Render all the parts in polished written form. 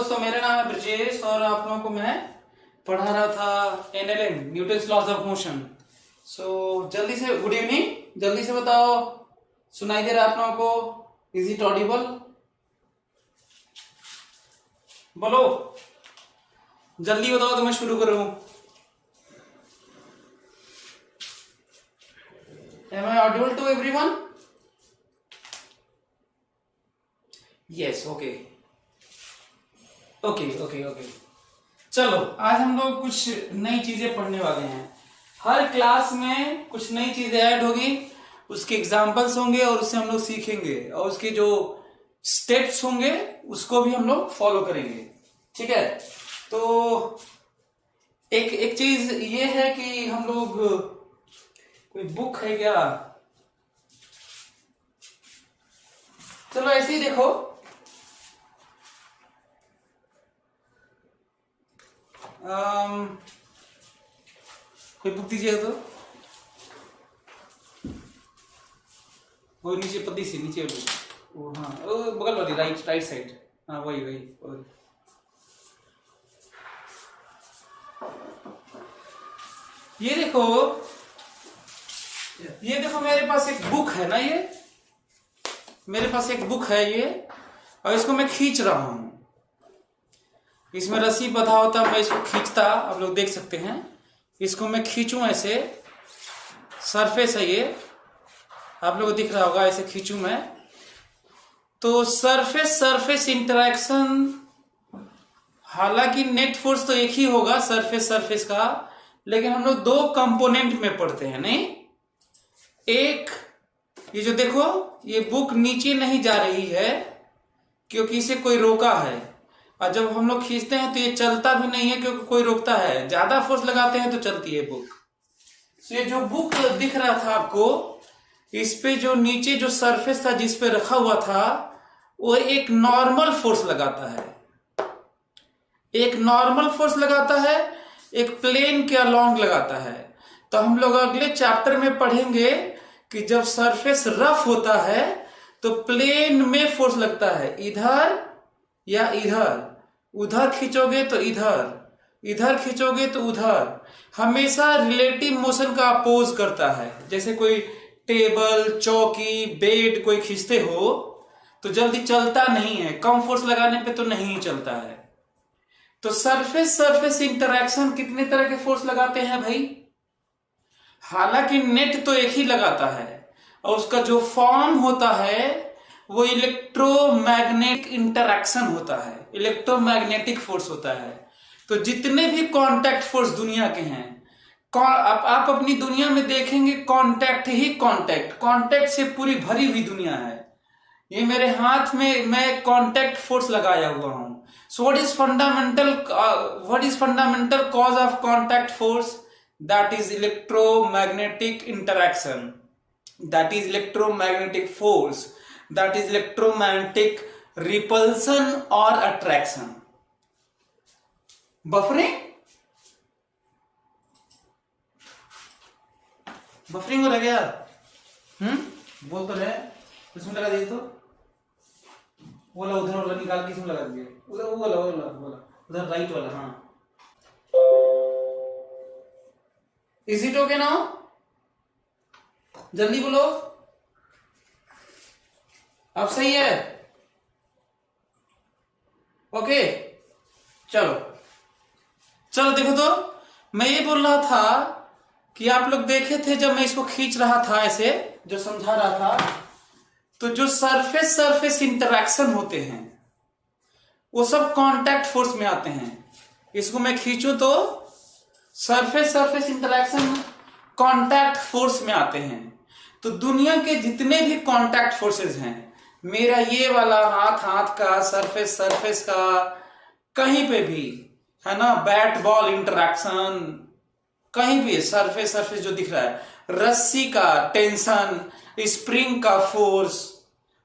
दोस्तों, मेरा नाम है ब्रजेश और आप लोगों को मैं पढ़ा रहा था NLM, Newton's laws of motion. जल्दी से गुड इवनिंग, जल्दी से बताओ, सुनाई दे रहा है आप लोगों को? Is it Audible? बोलो, जल्दी बताओ तो मैं शुरू करूं। Am I audible to everyone? Yes, okay. Okay. चलो, आज हम लोग कुछ नई चीजें पढ़ने वाले हैं। हर क्लास में कुछ नई चीजें ऐड होगी, उसके एग्जाम्पल्स होंगे और उससे हम लोग सीखेंगे और उसके जो स्टेप्स होंगे उसको भी हम लोग फॉलो करेंगे। ठीक है, तो एक चीज ये है कि हम लोग, कोई बुक है क्या? चलो ऐसे ही देखो, कोई बुक दीजिएगा तो। वो नीचे पत्ती सी नीचे वो, हाँ वो बगल वाली, राइट साइड, हाँ वही। ये देखो मेरे पास एक बुक है ना, ये मेरे पास एक बुक है ये, और इसको मैं खींच रहा हूं। इसमें रस्सी बंधा होता, मैं इसको खींचता, आप लोग देख सकते हैं। इसको मैं खींचूं ऐसे, सरफेस है ये, आप लोगों को दिख रहा होगा, ऐसे खींचूं मैं तो सरफेस इंटरेक्शन, हालांकि नेट फोर्स तो एक ही होगा सरफेस का, लेकिन हम लोग दो कंपोनेंट में पढ़ते हैं। नहीं, एक ये जो देखो, ये बुक नीचे नहीं जा रही है क्योंकि इसे कोई रोका है, और जब हम लोग खींचते हैं तो ये चलता भी नहीं है क्योंकि कोई रोकता है। ज्यादा फोर्स लगाते हैं तो चलती है बुक। तो ये जो बुक दिख रहा था आपको, इस पे जो नीचे जो सरफेस था जिस पे रखा हुआ था, वो एक नॉर्मल फोर्स लगाता है, एक प्लेन के अलोंग लगाता है। तो हम लोग अगले चैप्टर में पढ़ेंगे कि जब सरफेस रफ होता है तो प्लेन में फोर्स लगता है, इधर या इधर, उधर खींचोगे तो इधर खींचोगे तो उधर, हमेशा रिलेटिव मोशन का अपोज करता है। जैसे कोई टेबल, चौकी, बेड कोई खींचते हो तो जल्दी चलता नहीं है, कम फोर्स लगाने पे तो नहीं चलता है। तो सरफेस इंटरेक्शन कितने तरह के फोर्स लगाते हैं भाई? हालांकि नेट तो एक ही लगाता है, और उसका जो फॉर्म होता है वो इलेक्ट्रोमैग्नेटिक इंटरैक्शन होता है, इलेक्ट्रोमैग्नेटिक फोर्स होता है। तो जितने भी कांटेक्ट फोर्स दुनिया के हैं, आप अपनी दुनिया में देखेंगे कांटेक्ट से पूरी भरी हुई दुनिया है। ये मेरे हाथ में मैं कांटेक्ट फोर्स लगाया हुआ हूं। So what is fundamental cause of contact force? That is electromagnetic interaction, that is electromagnetic force, that is electromagnetic repulsion or attraction. Buffering हो रहा क्या? बोल तो रहे, इसमें लगा दिए तो बोला, उधर वाला निकाल के इसमें लगा दिए, उधर वो बोला उधर राइट वाला। हाँ, इज इट ओके नाउ? जल्दी बोलो, अब सही है? ओके, चलो देखो, तो मैं ये बोल रहा था कि आप लोग देखे थे जब मैं इसको खींच रहा था, ऐसे जो समझा रहा था, तो जो सरफेस इंटरैक्शन होते हैं वो सब कांटेक्ट फोर्स में आते हैं। इसको मैं खींचूं तो सरफेस इंटरैक्शन कांटेक्ट फोर्स में आते हैं। तो दुनिया के जितने भी कांटेक्ट फोर्सेस हैं, मेरा ये वाला हाथ का सरफेस का, कहीं पे भी है ना, बैट बॉल इंटरैक्शन, कहीं भी सरफेस जो दिख रहा है, रस्सी का टेंशन, स्प्रिंग का force,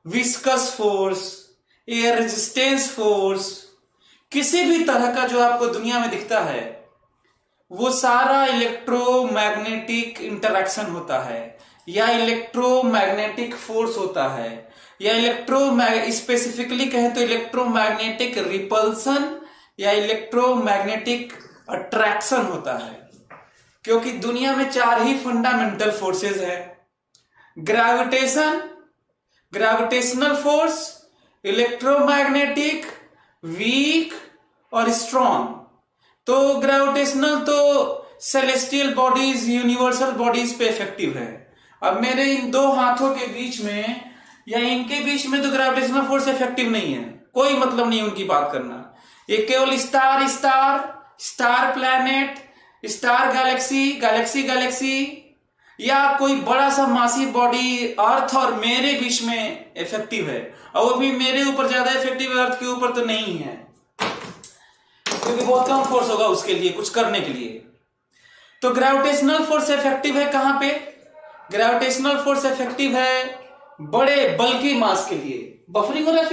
viscous force, air resistance force, किसी भी तरह का जो आपको दुनिया में दिखता है, वो सारा इलेक्ट्रोमैग्नेटिक इंटरैक्शन होता है या इलेक्ट्रोमैग्नेटिक फोर्स होता है। या स्पेसिफिकली कहें तो इलेक्ट्रोमैग्नेटिक रिपल्सन या इलेक्ट्रोमैग्नेटिक अट्रैक्शन होता है। क्योंकि दुनिया में 4 ही फंडामेंटल फोर्सेस है, ग्रेविटेशनल फोर्स, इलेक्ट्रोमैग्नेटिक, वीक और स्ट्रॉन्ग। तो ग्रेविटेशनल तो सेलेस्टियल बॉडीज, यूनिवर्सल बॉडीज पे इफेक्टिव है। अब मेरे इन 2 हाथों के बीच में या इनके बीच में तो ग्रेविटेशनल फोर्स इफेक्टिव नहीं है, कोई मतलब नहीं उनकी बात करना। ये केवल स्टार प्लैनेट, स्टार गैलेक्सी या कोई बड़ा सा मासिव बॉडी अर्थ और मेरे बीच में इफेक्टिव है, और वो भी मेरे ऊपर ज्यादा इफेक्टिव है, अर्थ के ऊपर तो नहीं है, क्योंकि बहुत कम फोर्स होगा उसके लिए कुछ करने के लिए। तो ग्रेविटेशनल फोर्स इफेक्टिव है कहां पे? ग्रेविटेशनल फोर्स इफेक्टिव है बड़े बल्कि मास के लिए। बफरिंग हो रहा है,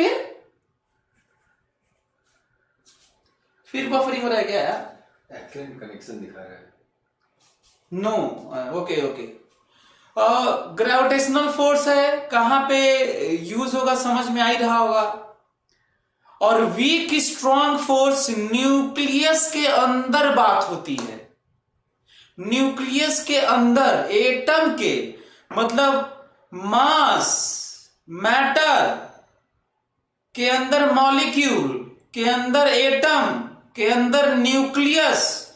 फिर बफरिंग हो रहा है क्या यार? कनेक्शन दिखा रहा है। No, okay. ग्रेविटेशनल फोर्स है कहां पे यूज होगा, समझ में आ ही रहा होगा। और वीक स्ट्रॉन्ग फोर्स न्यूक्लियस के अंदर बात होती है। न्यूक्लियस के अंदर, एटम के मतलब मास, मैटर के अंदर, मॉलिक्यूल के अंदर, एटम के अंदर, न्यूक्लियस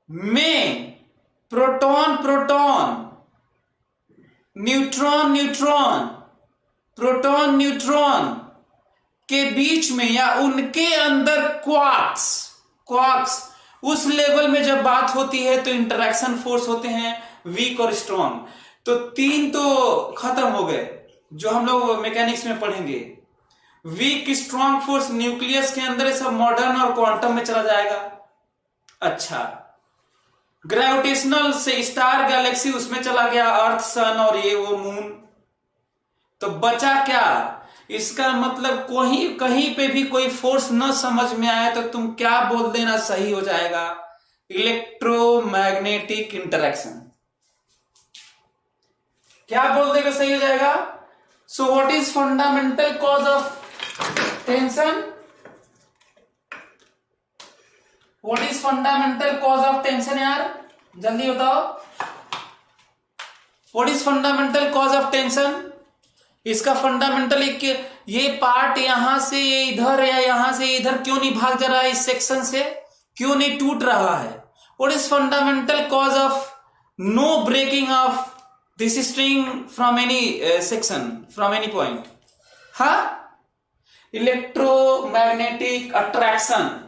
में प्रोटॉन, न्यूट्रॉन के बीच में या उनके अंदर क्वार्क्स, उस लेवल में जब बात होती है तो इंटरेक्शन फोर्स होते हैं वीक और स्ट्रॉन्ग। तो 3 तो खत्म हो गए जो हम लोग मैकेनिक्स में पढ़ेंगे। वीक स्ट्रॉन्ग फोर्स न्यूक्लियस के अंदर, सब मॉडर्न और क्वांटम में चला जाएगा। अच्छा, ग्रेविटेशनल से स्टार गैलेक्सी उसमें चला गया, अर्थ, सन और ये वो मून। तो बचा क्या? इसका मतलब कहीं पे भी कोई फोर्स न समझ में आए तो तुम क्या बोल देना सही हो जाएगा? Electromagnetic interaction. क्या बोल देगा सही हो जाएगा? So what is fundamental cause of tension? What is fundamental cause of tension यार, जल्दी बताओ। What is fundamental cause of tension? इसका फंडामेंटल ये पार्ट यहां से ये इधर या यहां से इधर क्यों नहीं भाग जा रहा है? इस सेक्शन से क्यों नहीं टूट रहा है? What is fundamental cause of no breaking of this string from any section, from any point? हाँ, इलेक्ट्रोमैग्नेटिक अट्रैक्शन।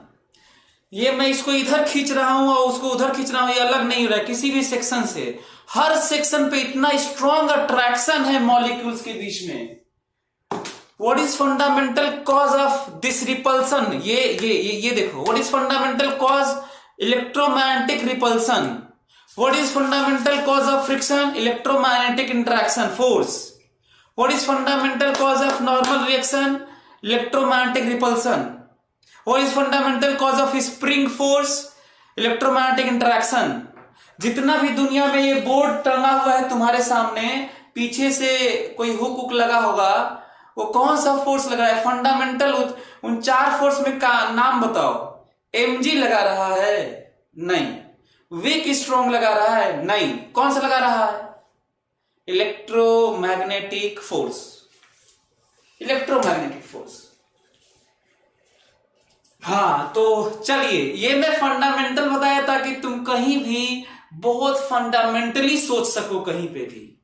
ये मैं इसको इधर खींच रहा हूं और उसको उधर खींच रहा हूं, ये अलग नहीं हो रहा है किसी भी सेक्शन से। हर सेक्शन पे इतना स्ट्रॉन्ग अट्रैक्शन है मॉलिक्यूल्स के बीच में। What is fundamental cause of this repulsion? ये देखो, what is fundamental cause? Electromagnetic repulsion. What is fundamental cause of friction? Electromagnetic interaction force. What is fundamental cause of normal reaction? Electromagnetic repulsion. What is fundamental cause of spring force? Electromagnetic interaction. जितना भी दुनिया में ये board टंगा हुआ है तुम्हारे सामने, पीछे से कोई हुक लगा होगा, वो कौन सा फोर्स लगा है? फंडामेंटल। उन 4 फोर्स में का नाम बताओ। mg लगा रहा है? नहीं। वीक स्ट्रॉन्ग लगा रहा है? नहीं। कौन सा लगा रहा है? Electromagnetic force. Electromagnetic force. हाँ, तो चलिए, ये मैं फंडामेंटल बताया ताकि तुम कहीं भी बहुत फंडामेंटली सोच सको कहीं पे भी,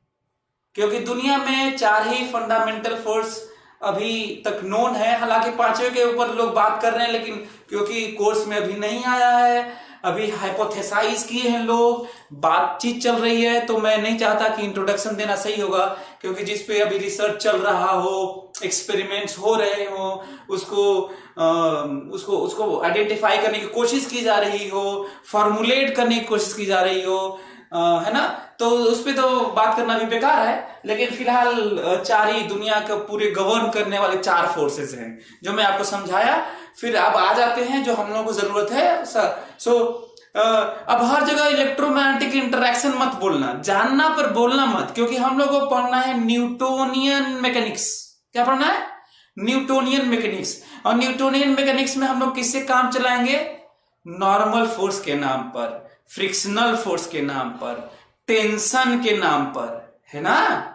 क्योंकि दुनिया में 4 ही फंडामेंटल फोर्स अभी तक नोन है। हालांकि 5वें के ऊपर लोग बात कर रहे हैं, लेकिन क्योंकि कोर्स में अभी नहीं आया है, अभी हाइपोथेसाइज किए हैं लोग, बातचीत चल रही है, तो मैं नहीं चाहता कि इंट्रोडक्शन देना सही होगा, क्योंकि जिस पे अभी रिसर्च चल रहा हो, एक्सपेरिमेंट्स हो रहे हो, उसको आइडेंटिफाई करने की कोशिश की जा रही हो, फॉर्मुलेट करने की कोशिश की जा रही हो, है ना, तो उस पे तो बात करना भी बेकार है। लेकिन फिलहाल 4 ही दुनिया का पूरे गवर्न करने वाले 4 फोर्सेस हैं जो मैं आपको समझाया। फिर अब आ जाते हैं जो हम लोगों को जरूरत है। अब हर जगह इलेक्ट्रोमैग्नेटिक इंटरेक्शन मत बोलना, जानना पर बोलना मत, क्योंकि हम लोगों को पढ़ना है न्यूटोनियन मैकेनिक्स। क्या पढ़ना है? Newtonian mechanics. और न्यूटोनियन मैकेनिक्स में हम लोग किससे काम चलाएंगे? नॉर्मल फोर्स के नाम पर, फ्रिक्शनल फोर्स के नाम पर, टेंशन के नाम पर, है ना?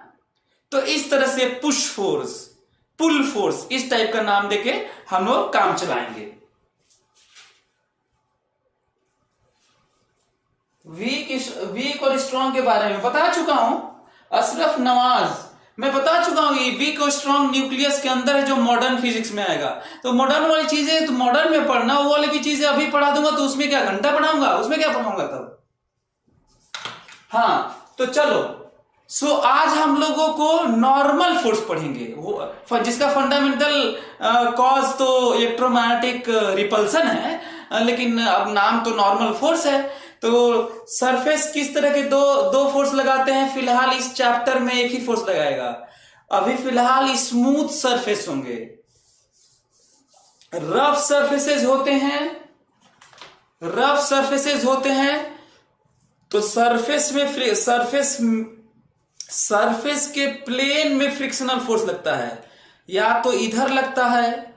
तो इस तरह से पुश फोर्स, पुल फोर्स, इस टाइप का नाम देके हम लोग काम चलाएंगे। वीक और स्ट्रॉन्ग के बारे में बता चुका हूं, अशरफ नवाज, मैं बता चुका हूं। ये वीक और स्ट्रॉन्ग न्यूक्लियस के अंदर है जो मॉडर्न फिजिक्स में आएगा। तो मॉडर्न वाली चीजें तो मॉडर्न में पढ़ना, वो वाली भी चीजें अभी पढ़ा दूंगा तो उसमें क्या घंटा पढ़ाऊंगा? उसमें क्या पढ़ाऊंगा तब? हाँ, तो चलो। सो आज हम लोगों को नॉर्मल फोर्स पढ़ेंगे, वो जिसका फंडामेंटल कॉज तो इलेक्ट्रोमैग्नेटिक रिपल्सन है, लेकिन अब नाम तो नॉर्मल फोर्स है। तो सरफेस किस तरह के दो फोर्स लगाते हैं? फिलहाल इस चैप्टर में एक ही फोर्स लगाएगा। अभी फिलहाल स्मूथ सरफेस होंगे, रफ सरफेसेस होते हैं। तो सरफेस के प्लेन में फ्रिक्शनल फोर्स लगता है, या तो इधर लगता है,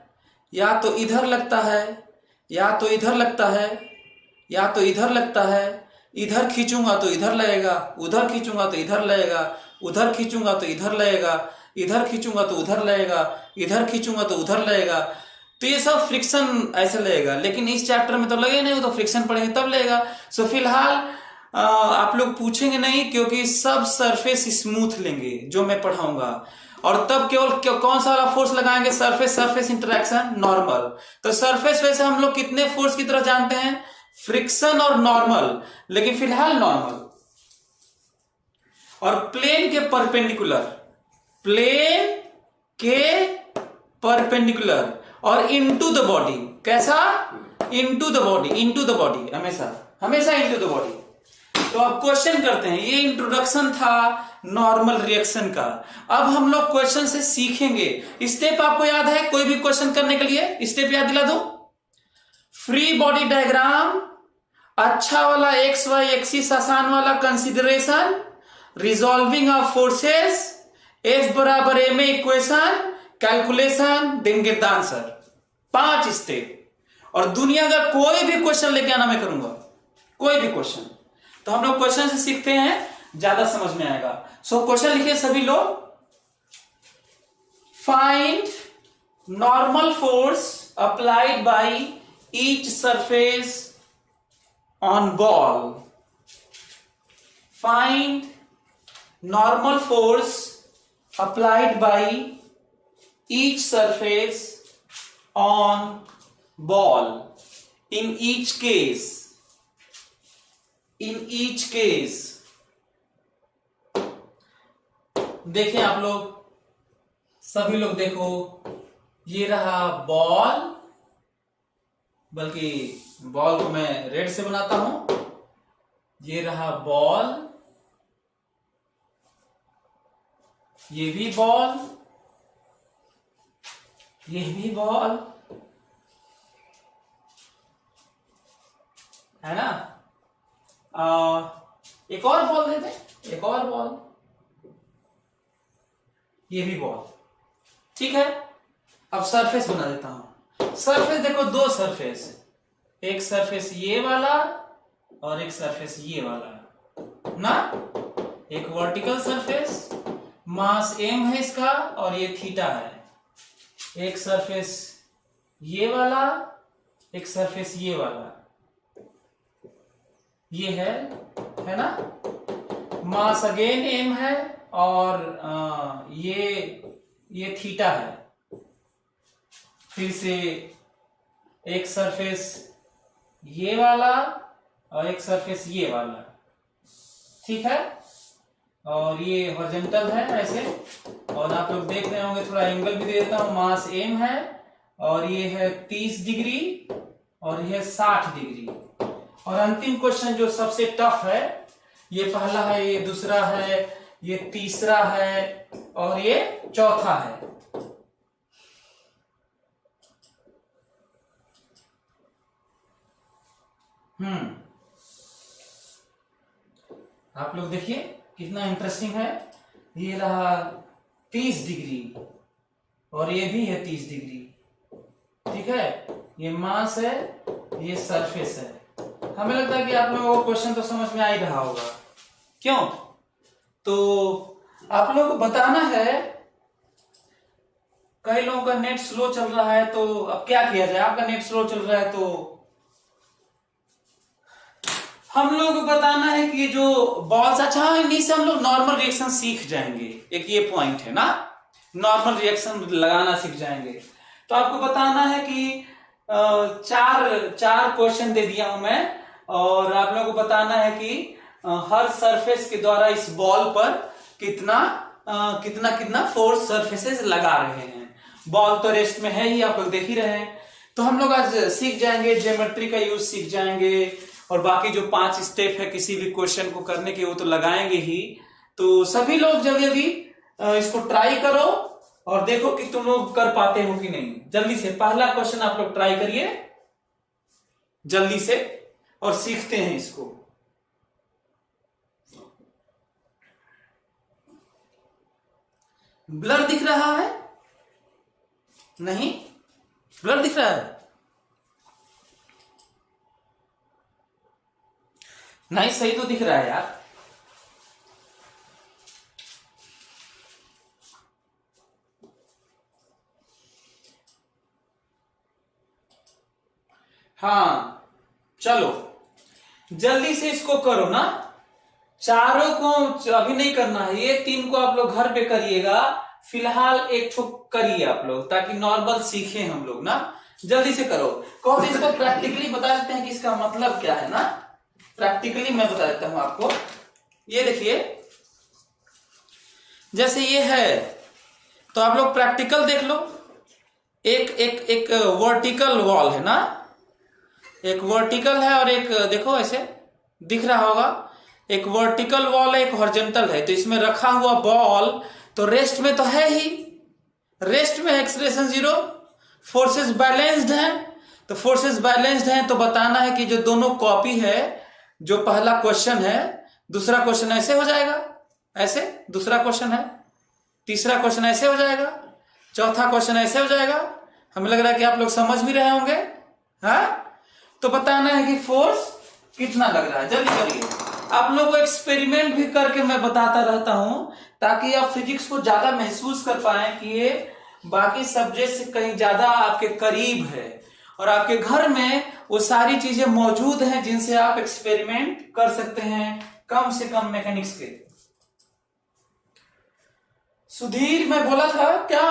या तो इधर लगता है, या तो इधर लगता है, या तो इधर लगता है। इधर खींचूंगा तो इधर लगेगा, उधर खींचूंगा तो इधर लगेगा, उधर खींचूंगा तो इधर लगेगा, इधर खींचूंगा तो उधर लगेगा, इधर खींचूंगा तो उधर लगेगा। तो ये सब फ्रिक्शन ऐसे लगेगा, लेकिन इस चैप्टर में तो लगे नहीं, वो तो फ्रिक्शन पढ़ेंगे तब लगेगा। सो फिलहाल आप लोग पूछेंगे नहीं, क्योंकि सब सरफेस स्मूथ लेंगे जो मैं पढ़ाऊंगा। और तब केवल कौन सा वाला फोर्स लगाएंगे? Surface interaction, normal. तो सरफेस वैसे हम लोग कितने फोर्स की तरह जानते हैं? फ्रिक्शन और नॉर्मल, लेकिन फिलहाल नॉर्मल। और प्लेन के परपेंडिकुलर और इनटू द बॉडी। कैसा? इनटू द बॉडी, हमेशा इनटू द बॉडी। तो अब क्वेश्चन करते हैं। ये इंट्रोडक्शन था नॉर्मल रिएक्शन का। अब हम लोग क्वेश्चन से सीखेंगे। स्टेप आपको याद है? कोई भी क्वेश्चन करने के लिए स्टेप याद दिला दो। फ्री बॉडी डायग्राम, अच्छा वाला एक्स वाई एक्सिस, आसान वाला consideration, resolving of forces, F बराबर M equation, calculation, then get the answer. 5 step. और दुनिया का कोई भी क्वेश्चन लेके आना मैं करूंगा, कोई भी क्वेश्चन। तो हम लोग क्वेश्चन से सीखते हैं, ज्यादा समझ में आएगा। सो क्वेश्चन लिखिए सभी लोग। Find normal force applied by each surface on ball. Find normal force applied by each surface on ball. In each case, देखें आप लोग, सभी लोग देखो, ये रहा बॉल, बल्कि बॉल को मैं रेड से बनाता हूं। ये रहा बॉल, ये भी बॉल, ये भी बॉल, है ना? एक और बॉल देते हैं, एक और बॉल, ये भी बॉल। ठीक है, अब सरफेस बना देता हूं। सरफेस देखो, 2 सरफेस, एक सरफेस ये वाला और एक सरफेस ये वाला ना। एक वर्टिकल सरफेस, मास m है इसका, और ये थीटा है। एक सरफेस ये वाला, एक सरफेस ये वाला, ये है ना। मास अगेन m है, और ये थीटा है। फिर से एक सरफेस ये वाला और एक सरफेस ये वाला, ठीक है। और ये हॉरिजॉन्टल है ऐसे, और आप लोग देख रहे होंगे, थोड़ा एंगल भी दे देता हूं। मास m है, और ये है 30 डिग्री, और ये है 60 डिग्री। और अंतिम क्वेश्चन जो सबसे टफ है, ये पहला है, ये दूसरा है, ये तीसरा है, और ये चौथा है। आप लोग देखिए कितना इंटरेस्टिंग है। ये रहा 30 डिग्री, और ये भी है 30 डिग्री। ठीक है, ये मास है, ये सरफेस है। हमें लगता है कि आप लोगों को क्वेश्चन तो समझ में आ ही रहा होगा। क्यों? तो आप लोगों को बताना है, कई लोगों का नेट स्लो चल रहा है, तो अब क्या किया जाए? आपका नेट स्लो चल रहा है तो हम लोग को बताना है कि जो बॉल्स, अच्छा इन्हीं से हम लोग नॉर्मल रिएक्शन सीख जाएंगे। एक ये पॉइंट है ना, नॉर्मल रिएक्शन लगाना सीख जाएंगे। तो आपको बताना है कि चार क्वेश्चन दे दिया हूं मैं, और आप लोगों को बताना है कि हर सरफेस के द्वारा इस बॉल पर कितना कितना फोर्स सरफेसेस लगा रहे हैं। बॉल तो रेस्ट में है ही, आप लोग देख ही रहे हैं। तो हम लोग आज सीख जाएंगे, ज्योमेट्री का यूज सीख जाएंगे, और बाकी जो 5 स्टेप है किसी भी क्वेश्चन को करने के, वो तो लगाएंगे ही। तो सभी लोग जल्दी जल्दी इसको ट्राई करो और देखो कि तुम लोग कर पाते हो कि नहीं। जल्दी से पहला क्वेश्चन आप लोग ट्राई करिए जल्दी से, और सीखते हैं इसको। ब्लर दिख रहा है? नहीं, ब्लर दिख रहा है? नहीं, सही तो दिख रहा है यार। हाँ, चलो जल्दी से इसको करो ना। चारों को अभी नहीं करना है, ये 3 को आप लोग घर पे करिएगा। फिलहाल एक ठो करिए आप लोग, ताकि नॉर्मल सीखें हम लोग ना। जल्दी से करो। कौन से इसको प्रैक्टिकली बता देते हैं कि इसका मतलब क्या है ना। प्रैक्टिकली मैं बता देता हूं आपको। ये देखिए, जैसे ये है, तो आप लोग प्रैक्टिकल देख लो। एक वर्टिकल वॉल है ना, एक वर्टिकल है और एक देखो ऐसे दिख रहा होगा। एक वर्टिकल वॉल है, एक हॉरिजॉन्टल है। तो इसमें रखा हुआ बॉल तो रेस्ट में तो है ही, रेस्ट में एक्सेलरेशन 0, फोर्सेस बैलेंस्ड हैं। तो फोर्सेस बैलेंस्ड हैं तो बताना है कि जो दोनों कॉपी है, जो पहला क्वेश्चन है, दूसरा क्वेश्चन ऐसे हो जाएगा, ऐसे दूसरा क्वेश्चन है, तीसरा क्वेश्चन ऐसे हो जाएगा, चौथा क्वेश्चन ऐसे हो जाएगा। हमें लग रहा है कि आप लोग समझ भी रहे होंगे। हाँ, तो बताना है कि फोर्स कितना लग रहा है। जल्दी करिए। आप लोगों को एक्सपेरिमेंट भी करके मैं बताता रहता हूं, ताकि आप फिजिक्स को ज्यादा महसूस कर पाए कि ये बाकी सब्जेक्ट से कहीं ज्यादा आपके करीब है, और आपके घर में वो सारी चीजें मौजूद हैं जिनसे आप एक्सपेरिमेंट कर सकते हैं, कम से कम मैकेनिक्स के। सुधीर, मैं बोला था क्या,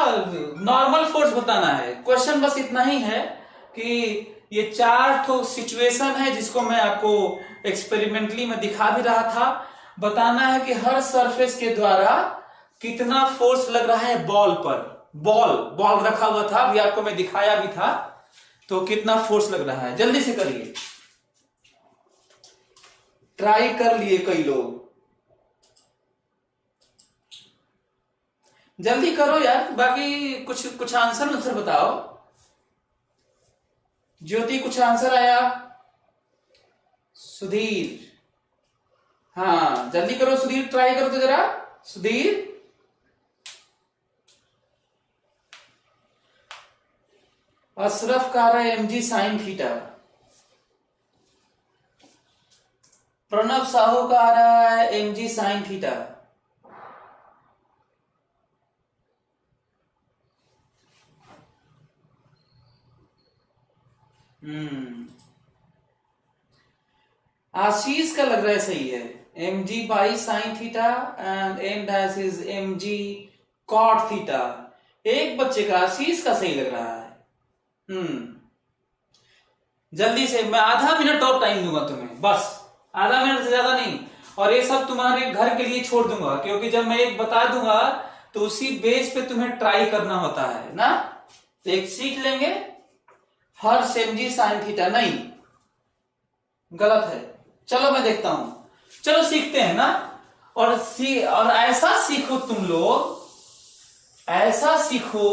नॉर्मल फोर्स बताना है। क्वेश्चन बस इतना ही है कि ये 4 ठो सिचुएशन है जिसको मैं आपको एक्सपेरिमेंटली में दिखा भी रहा था। बताना है कि हर सरफेस के द्वारा कितना फोर्स लग रहा है बॉल पर। बॉल रखा हुआ था, अभी आपको मैं दिखाया भी था, तो कितना फोर्स लग रहा है। जल्दी से करिए। ट्राई कर लिए कई लोग, जल्दी करो यार। बाकी कुछ आंसर बताओ। ज्योति, कुछ आंसर आया? सुधीर, हाँ जल्दी करो सुधीर, ट्राई करो तो जरा। सुधीर, अशरफ कह रहा है mg sin theta. Pranav Sahu कह रहा है mg sin थीटा। आशीष का लग रहा है सही है, mg by sine theta and m dash is mg cot theta. एक बच्चे का, आशीष का सही लग रहा है। जल्दी से, मैं आधा मिनट और टाइम दूंगा तुम्हें, बस आधा मिनट से ज्यादा नहीं। और ये सब तुम्हारे घर के लिए छोड़ दूंगा, क्योंकि जब मैं एक बता दूंगा तो उसी बेस पे तुम्हें ट्राई करना होता है ना। तो एक सीख लेंगे, हर mg sin थीटा, नहीं गलत है। चलो मैं देखता हूं, चलो सीखते हैं ना। और ऐसा सीखो तुम लोग, ऐसा सीखो।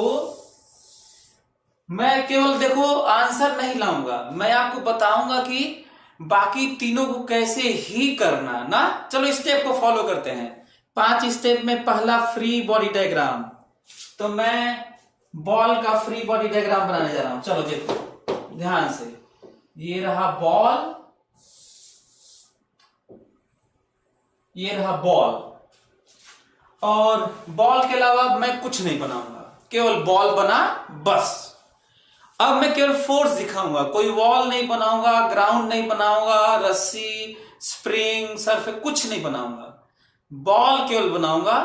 मैं केवल देखो आंसर नहीं लाऊंगा, मैं आपको बताऊंगा कि बाकी तीनों को कैसे ही करना ना। चलो स्टेप को फॉलो करते हैं। 5 स्टेप में पहला फ्री बॉडी डायग्राम। तो मैं बॉल का फ्री बॉडी डायग्राम बनाने जा रहा हूं। चलो देखो ध्यान से, ये रहा बॉल, ये रहा बॉल, और बॉल के अलावा मैं कुछ नहीं बनाऊंगा, केवल बॉल बना बस। अब मैं केवल फोर्स दिखाऊंगा, कोई वॉल नहीं बनाऊंगा, ग्राउंड नहीं बनाऊंगा, रस्सी, स्प्रिंग, सरफेस कुछ नहीं बनाऊंगा, बॉल केवल बनाऊंगा।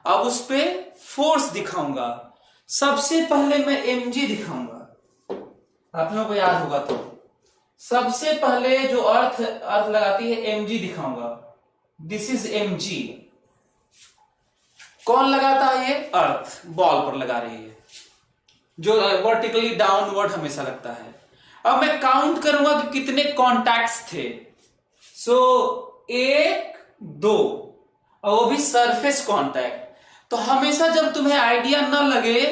अब उस पे फोर्स दिखाऊंगा। सबसे पहले मैं mg दिखाऊंगा, आप लोगों को याद होगा तो सबसे पहले जो अर्थ लगाती है mg दिखाऊंगा। This is mg। कौन लगाता है ये? अर्थ बॉल पर लगा रही है, जो वर्टिकली डाउनवर्ड हमेशा लगता है। अब मैं काउंट करूंगा कि कितने कॉन्टैक्ट्स थे। सो 1 2, और वो भी सरफेस कांटेक्ट। तो हमेशा जब तुम्हें आइडिया न लगे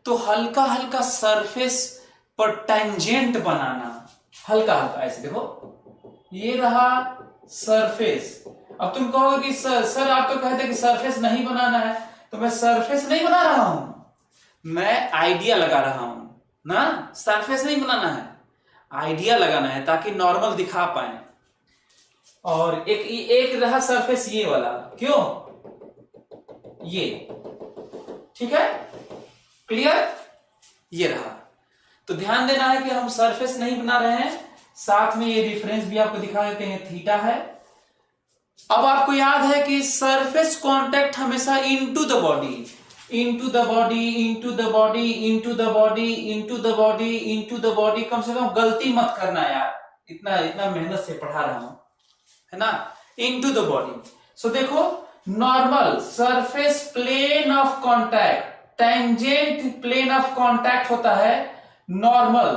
तो हल्का हल्का सरफेस पर टेंजेंट बनाना, हल्का हल्का ऐसे देखो, ये रहा सरफेस। अब तुम कहोगे कि सर आप तो कहते कि सरफेस नहीं बनाना है, तो मैं सरफेस नहीं बना रहा हूं, मैं आइडिया लगा रहा हूं ना। सरफेस नहीं बनाना है, आइडिया लगाना है ताकि नॉर्मल दिखा पाए। और एक रहा सरफेस ये वाला, क्यों? ये ठीक है, क्लियर? ये रहा। तो ध्यान देना है कि हम सरफेस नहीं बना रहे हैं। साथ में ये रिफरेंस भी आपको दिखा देते हैं, थीटा है। अब आपको याद है कि सरफेस कांटेक्ट हमेशा into the body, into the body, into the body, into the body, into the body, into the body. कम से कम गलती मत करना यार, इतना मेहनत से पढ़ा रहा हूं, है ना। Into the body. सो देखो, normal surface plane of contact, tangent plane of contact होता है normal.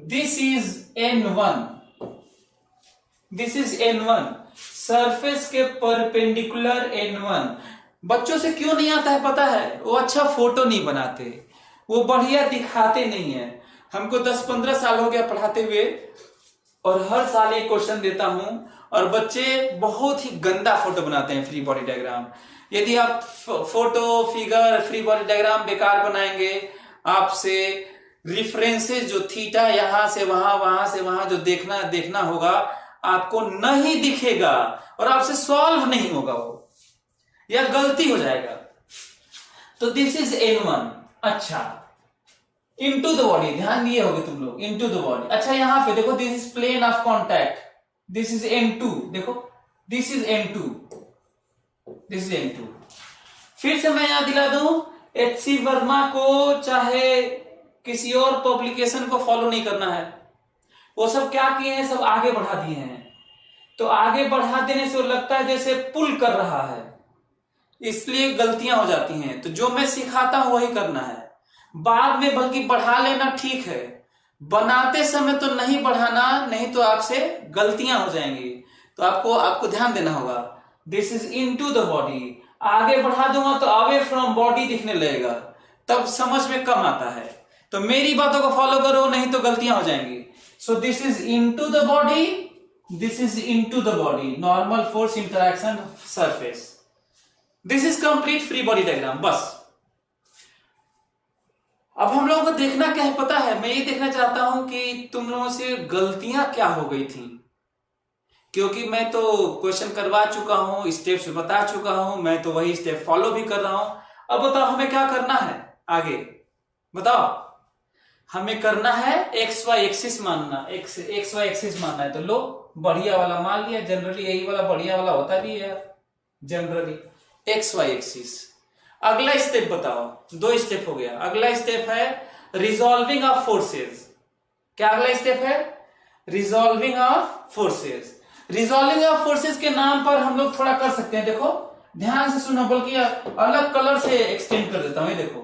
This is n1, this is n1, surface के परपेंडिकुलर n1। बच्चों से क्यों नहीं आता है पता है? वो अच्छा फोटो नहीं बनाते, वो बढ़िया दिखाते नहीं है। हमको 10-15 साल हो गया पढ़ाते हुए, और हर साल एक क्वेश्चन देता हूं, और बच्चे बहुत ही गंदा फोटो बनाते हैं फ्री बॉडी डायग्राम। यदि आप photo, figure, free body diagram बेकार बनाएंगे, आपसे रिफरेंसेस जो थीटा यहां से वहां, वहां से वहां जो देखना होगा, आपको नहीं दिखेगा, और आपसे सॉल्व नहीं होगा वो, या गलती हो जाएगा। तो दिस इज n1। अच्छा, इनटू द बॉडी, ध्यान दिए होगे तुम लोग, इनटू द बॉडी। अच्छा यहां पे देखो, this is plane of contact, this is n2, देखो this is n2, this is n2। फिर से मैं यहां दिला दूं, HC वर्मा को चाहे किसी और पब्लिकेशन को फॉलो नहीं करना है। वो सब क्या किए हैं, सब आगे बढ़ा दिए हैं। तो आगे बढ़ा देने से वो लगता है जैसे पुल कर रहा है, इसलिए गलतियां हो जाती हैं। तो जो मैं सिखाता हूं वही करना है। बाद में बल्कि बढ़ा लेना ठीक है, बनाते समय तो नहीं बढ़ाना, नहीं तो आपसे गलतियां हो जाएंगी। तो आपको ध्यान देना होगा। This is into the body, आगे बढ़ा दूंगा तो अवे फ्रॉम बॉडी दिखने लगेगा, तब समझ में कम आता है। तो मेरी बातों को फॉलो करो, नहीं तो गलतियां हो जाएंगी। So this is into the body, this is into the body, normal force interaction surface. This is complete free body diagram. बस अब हम लोगों को देखना क्या है पता है? मैं ये देखना चाहता हूं कि तुम लोगों से गलतियां क्या हो गई थी, क्योंकि मैं तो क्वेश्चन करवा चुका हूं, स्टेप्स बता चुका हूं, मैं तो वही स्टेप फॉलो भी कर रहा हूं। अब बताओ हमें क्या करना है आगे, बताओ। हमें करना है XY एक्सिस मानना, XY एक्सिस मानना है। तो लो बढ़िया वाला मान लिया, जनरली यही वाला बढ़िया वाला होता भी है जनरली, XY एक्सिस। अगला स्टेप बताओ, 2 स्टेप हो गया। अगला स्टेप है रिजॉल्विंग ऑफ फोर्सेस। क्या अगला स्टेप है? Resolving of forces. Resolving of forces के नाम पर हम लोग थोड़ा कर सकते हैं। देखो ध्यान से सुनो, बल्कि अलग कलर से एक्सटेंड कर देता हूं। ये देखो,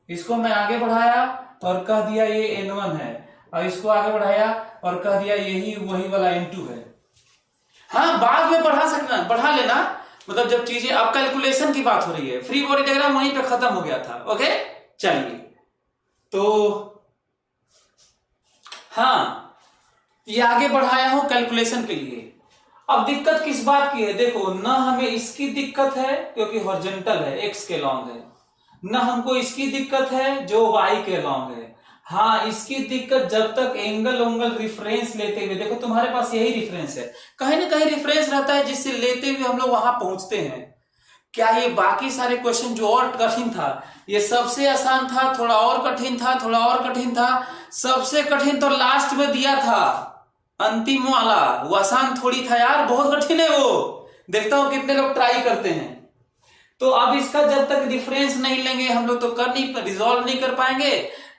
इसको मैं आगे बढ़ाया और कह दिया ये n1 है, और इसको आगे बढ़ाया और कह दिया यही वही वाला n2 है। हाँ, बाद में बढ़ा लेना, मतलब जब चीजें, अब कैलकुलेशन की बात हो रही है। फ्री बॉडी डायग्राम वहीं पे खत्म हो गया था। ओके, चलिए। तो हाँ, ये आगे बढ़ाया हूं कैलकुलेशन के लिए। अब दिक्कत किस बात की है? देखो, ना हमें इसकी दिक्कत है क्योंकि हॉरिजॉन्टल है, एक्स के लॉन्ग है, ना हमको इसकी दिक्कत है जो y के अलोंग है। हाँ, इसकी दिक्कत जब तक एंगल उंगल रिफरेंस लेते हुए, देखो तुम्हारे पास यही रिफरेंस है, कहीं ना कहीं रिफरेंस रहता है जिससे लेते हुए हम लोग वहां पहुंचते हैं। क्या ये बाकी सारे क्वेश्चन जो और कठिन था, ये सबसे आसान था, थोड़ा और कठिन था, थोड़ा और कठिन था? सबसे कठिन तो लास्ट में दिया था, अंतिम वाला, वो आसान थोड़ी था यार, बहुत कठिन है वो। देखता हूं कितने लोग ट्राई करते हैं। तो अब इसका जब तक रिफरेंस नहीं लेंगे हम लोग तो रिजॉल्व नहीं कर पाएंगे।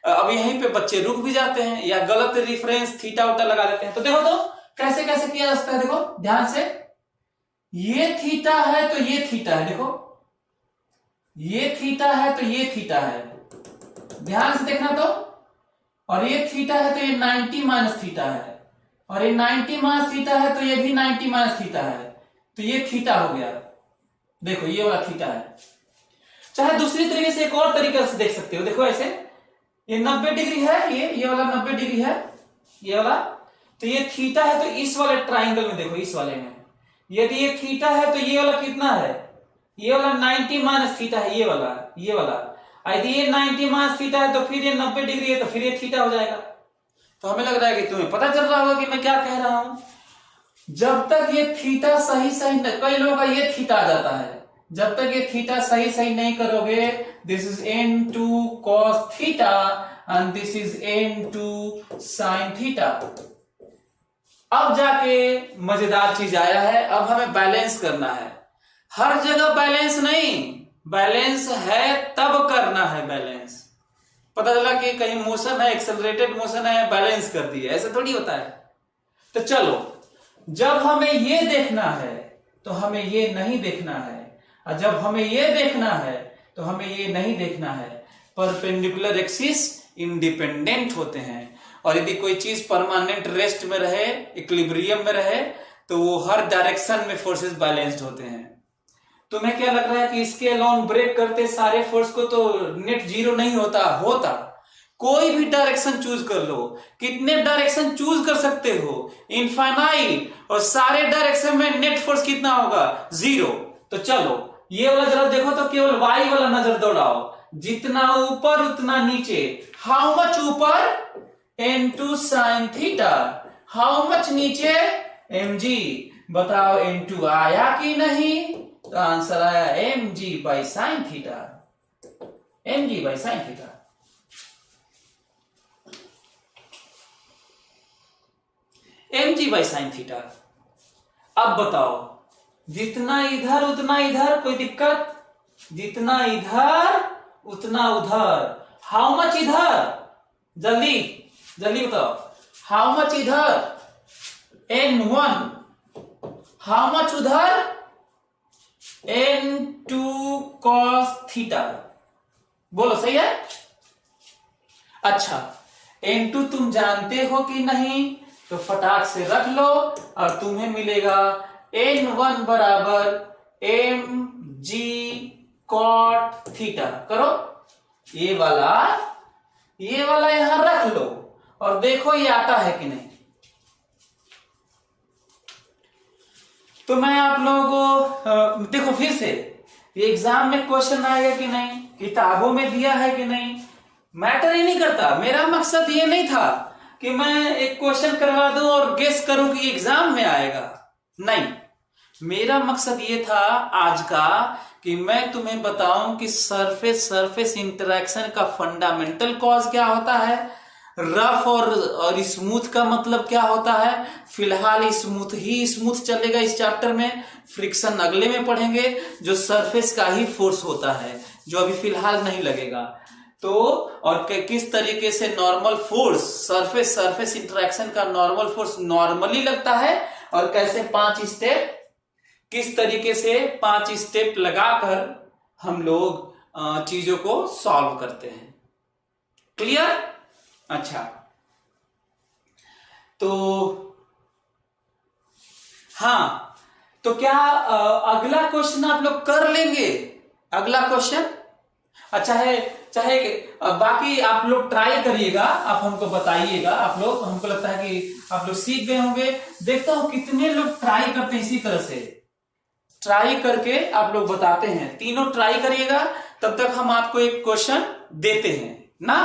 अब यहीं पे बच्चे रुक भी जाते हैं या गलत रिफरेंस थीटा उटा लगा देते हैं। तो देखो तो कैसे कैसे किया जा सकता है, देखो ध्यान से। ये थीटा है तो ये थीटा है, देखो ये थीटा है तो ये थीटा है, ध्यान से देखना तो। और ये थीटा है तो ये 90 माइनस थीटा है, और ये 90 माइनस थीटा है तो ये भी 90 माइनस थीटा है, तो ये थीटा हो गया। देखो ये वाला थीटा है। चाहे दूसरी तरीके से एक और तरीके से देख सकते हो, देखो ऐसे, ये 90 डिग्री है, ये वाला 90 डिग्री है, ये वाला, तो ये थीटा है। तो इस वाले ट्राइंगल में देखो, इस वाले में यदि ये थीटा है तो ये वाला कितना है, ये वाला 90 माइनस थीटा है, ये वाला, ये वाला। यदि ये 90 माइनस थीटा है तो फिर ये 90 डिग्री है, तो फिर ये थीटा हो जाएगा। तो हमें लग रहा है कि तुम्हें पता चल रहा होगा कि मैं क्या कह रहा हूं। जब तक ये थीटा सही सही, कई लोगों का ये थीटा आ जाता है, जब तक ये थीटा सही सही नहीं करोगे, this is n2 cos theta and this is n2 sin theta. अब जाके मजेदार चीज आया है, अब हमें बैलेंस करना है। हर जगह बैलेंस नहीं, बैलेंस है तब करना है बैलेंस। पता चला कि कहीं मोशन है, एक्सेलरेटेड मोशन है, बैलेंस कर दिया, ऐसे थोड़ी होता है। तो चलो, जब हमें ये देखना है तो हमें ये नहीं देखना है, और जब हमें ये देखना है तो हमें ये नहीं देखना है। परपेंडिकुलर एक्सिस इंडिपेंडेंट होते हैं, और यदि कोई चीज परमानेंट रेस्ट में रहे, इक्विलिब्रियम में रहे, तो वो हर डायरेक्शन में फोर्सेस बैलेंस्ड होते हैं। तुम्हें क्या लग रहा है कि इसके अलोंग ब्रेक करते सारे फोर्स को तो नेट जीरो नहीं होता। कोई भी डायरेक्शन चूज कर लो, कितने डायरेक्शन चूज कर सकते हो, इनफाइनाइट, और सारे डायरेक्शन में नेट फोर्स कितना होगा, 0। तो चलो ये वाला जरा देखो तो, केवल वाई वाला नजर दौड़ाओ, जितना ऊपर उतना नीचे। हाउ मच ऊपर, n2 sin theta, how much नीचे, mg। बताओ n2 आया कि नहीं, तो आंसर आया mg by sin theta, mg by sin theta. mg by sin theta. अब बताओ, जितना इधर उतना इधर, कोई दिक्कत, जितना इधर उतना उधर। हाउ मच इधर, जल्दी जल्दी बताओ, हाउ मच इधर, n1, हाउ मच उधर, n2 cos थीटा। बोलो सही है। अच्छा, n2 तुम जानते हो कि नहीं, तो फटाक से रख लो, और तुम्हें मिलेगा n1 बराबर mg cot थीटा। करो ये वाला यहां रख लो, और देखो ये आता है कि नहीं। तो मैं आप लोगों को देखो फिर से, ये एग्जाम में क्वेश्चन आएगा कि नहीं, किताबों में दिया है कि नहीं, मैटर ही नहीं करता। मेरा मकसद ये नहीं था कि मैं एक क्वेश्चन करवा दूं और गेस करूं कि एग्जाम में आएगा, नहीं। मेरा मकसद ये था आज का कि मैं तुम्हें बताऊं कि सरफेस इंटरेक्शन का फंडामेंटल कॉज क्या होता है, रफ और स्मूथ का मतलब क्या होता है। फिलहाल स्मूथ चलेगा इस चैप्टर में, फ्रिक्शन अगले में पढ़ेंगे, जो सरफेस का ही फोर्स होता है, जो अभी फिलहाल नहीं लगेगा। तो और किस तरीके से नॉर्मल फोर्स, सरफेस इंटरेक्शन का नॉर्मल फोर्स नॉर्मली लगता है, और कैसे 5 स्टेप, किस तरीके से 5 स्टेप लगाकर हम लोग चीजों को सॉल्व करते हैं। क्लियर। अच्छा, तो हाँ, तो क्या अगला क्वेश्चन आप लोग कर लेंगे, अगला क्वेश्चन। अच्छा है, चाहे बाकी आप लोग ट्राई करिएगा, आप हमको बताइएगा। आप लोग, हमको लगता है कि आप लोग सीख गए होंगे। देखता हूं कितने लोग ट्राई करते हैं इसी तरह से। ट्राई करके आप लोग बताते हैं, तीनों ट्राई करिएगा, तब तक हम आपको एक क्वेश्चन देते हैं ना,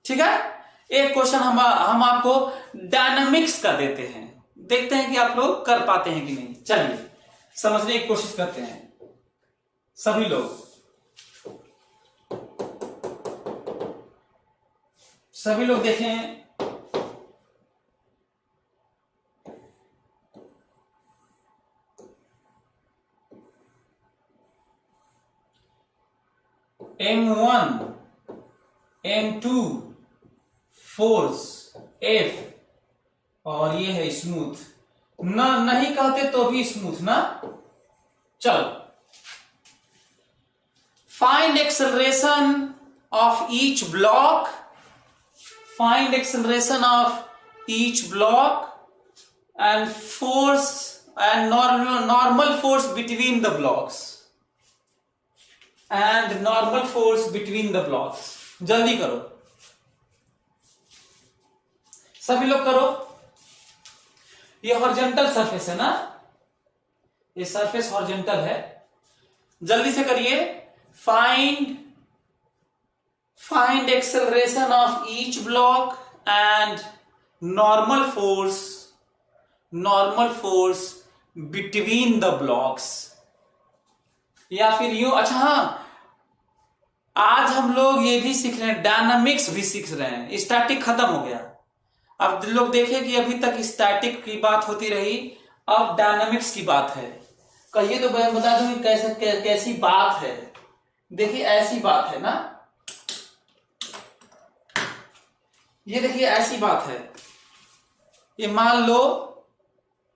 ठीक है। एक क्वेश्चन हम आपको डायनामिक्स का देते हैं, देखते हैं कि आप लोग कर पाते हैं कि नहीं। चलिए समझने की कोशिश करते हैं सभी लोग। सभी लोग देखें, M1 M2 फोर्स F, और ये है स्मूथ ना, नहीं कहते तो भी स्मूथ ना। चलो, find acceleration of each block, find acceleration of each block and force and normal force between the blocks, and normal force between the blocks. जल्दी करो, सभी लोग करो। ये हॉरिजॉन्टल सरफेस है ना, ये सरफेस हॉरिजॉन्टल है, जल्दी से करिए। Find acceleration of each block and normal force between the blocks, या फिर यूं। अच्छा हाँ, आज हम लोग ये भी सीख रहे हैं, डायनामिक्स भी सीख रहे हैं। स्टैटिक खत्म हो गया, अब लोग देखें कि अभी तक स्टैटिक की बात होती रही, अब डायनामिक्स की बात है। कहिए तो मैं बता दूं कैसी बात है। देखिए ऐसी बात है ना, ये देखिए ऐसी बात है। ये मान लो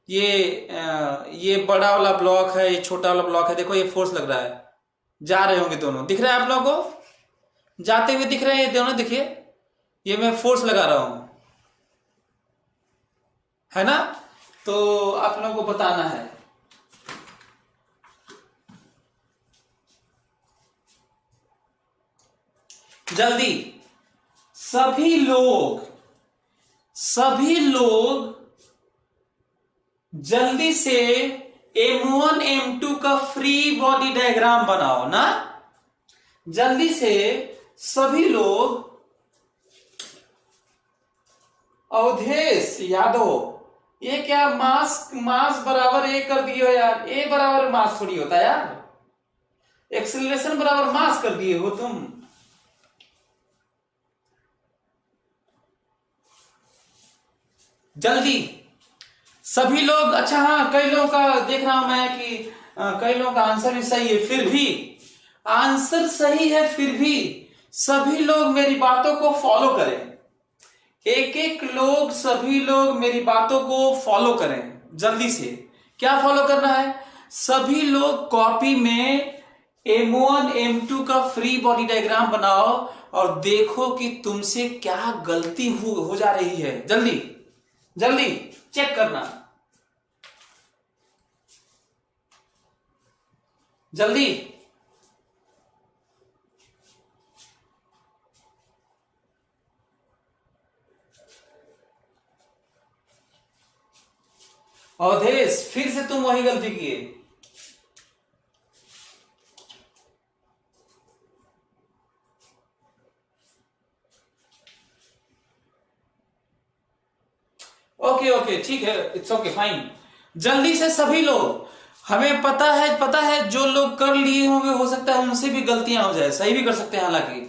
ये बड़ा वाला ब्लॉक है, ये छोटा वाला ब्लॉक है। देखो ये फोर्स लग रहा है, जा रहे होंगे दोनों, दिख रहा है आप लोगों को, जाते हुए दिख रहे हैं ये दोनों। देखिए ये मैं फोर्स लगा रहा हूं, है ना। तो आप लोगों को बताना है, जल्दी सभी लोग जल्दी से M1 M2 का फ्री बॉडी डायग्राम बनाओ ना, जल्दी से सभी लोग। अवधेश यादव, ये क्या मास बराबर ए कर दिए हो यार, ए बराबर मास थोड़ी होता है यार, एक्सेलरेशन बराबर मास कर दिए हो तुम। जल्दी सभी लोग। अच्छा हाँ, कई लोगों का देख रहा हूं मैं कि कई लोगों का आंसर भी सही है, फिर भी आंसर सही है, फिर भी सभी लोग मेरी बातों को फॉलो करें। सभी लोग मेरी बातों को फॉलो करें जल्दी से। क्या फॉलो करना है? सभी लोग कॉपी में M1 M2 का फ्री बॉडी डायग्राम बनाओ और देखो कि तुमसे क्या गलती हो जा रही है। जल्दी जल्दी चेक करना, जल्दी। अवधेश फिर से तुम वही गलती किए। ओके ठीक है, इट्स ओके फाइन। जल्दी से सभी लोग, हमें पता है जो लोग कर लिए होंगे हो सकता है उनसे भी गलतियां हो जाए, सही भी कर सकते हैं हालांकि।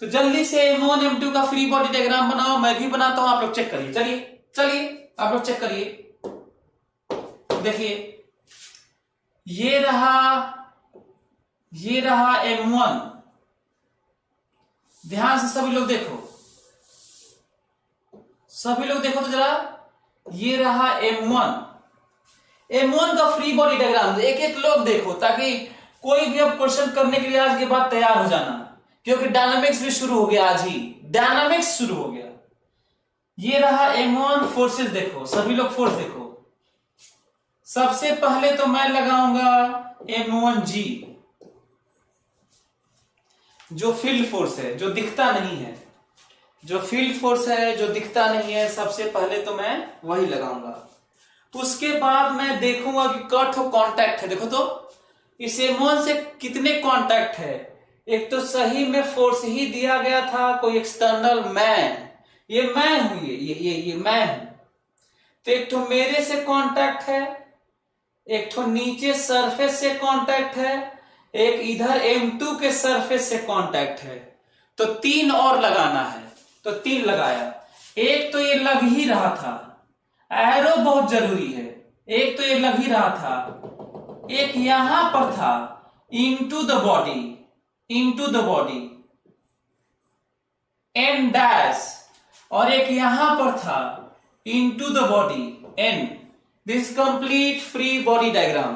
तो जल्दी से M1 M2 का फ्री बॉडी डायग्राम बनाओ, मैं भी बनाता हूं, आप लोग चेक करिए। चलिए आप लोग चेक करिए। देखिए ये रहा M1, ध्यान से सभी लोग देखो, तो जरा, ये रहा M1 का फ्री बॉडी डायग्राम। एक लोग देखो ताकि कोई भी अब क्वेश्चन करने के लिए आज के बाद तैयार हो जाना, क्योंकि डायनामिक्स भी शुरू हो गया, आज ही डायनामिक्स शुरू हो गया। ये रहा M1 फोर्सेस, देखो सभी लोग फोर्स देखो। सबसे पहले तो मैं लगाऊंगा M1G, जो फील्ड फोर्स है, जो दिखता नहीं है, जो फील्ड फोर्स है, जो दिखता नहीं है, सबसे पहले तो मैं वही लगाऊंगा। उसके बाद मैं देखूंगा कि कट हो कांटेक्ट है। देखो तो इस M1 से कितने कांटेक्ट है? एक तो सही में फोर्स ही दिया गया था, कोई एक्सटर्नल मैं, ये मैं हूं, ये मैं हूं। तो एक तो मेरे से कांटेक्ट है, एक तो नीचे सरफेस से कांटेक्ट है, एक इधर M2 के सरफेस से कांटेक्ट है। तो 3 और लगाना है, तो 3 लगाया। एक तो ये लग ही रहा था, एरो बहुत जरूरी है। एक तो ये लग ही रहा था, एक यहां पर था, into the body N dash, और एक यहां पर था, into the body N। This complete free body diagram.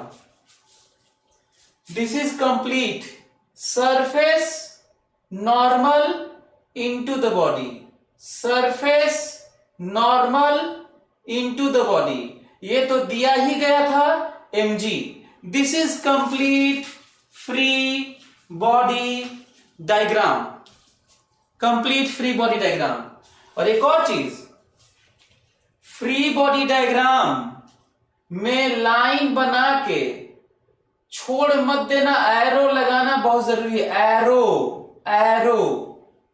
This is complete surface normal into the body, surface normal into the body. ये तो दिया ही गया था mg। This is complete free body diagram, complete free body diagram. और एक और चीज, free body diagram में लाइन बना के छोड़ मत देना, एरो लगाना बहुत जरूरी है। Arrow arrow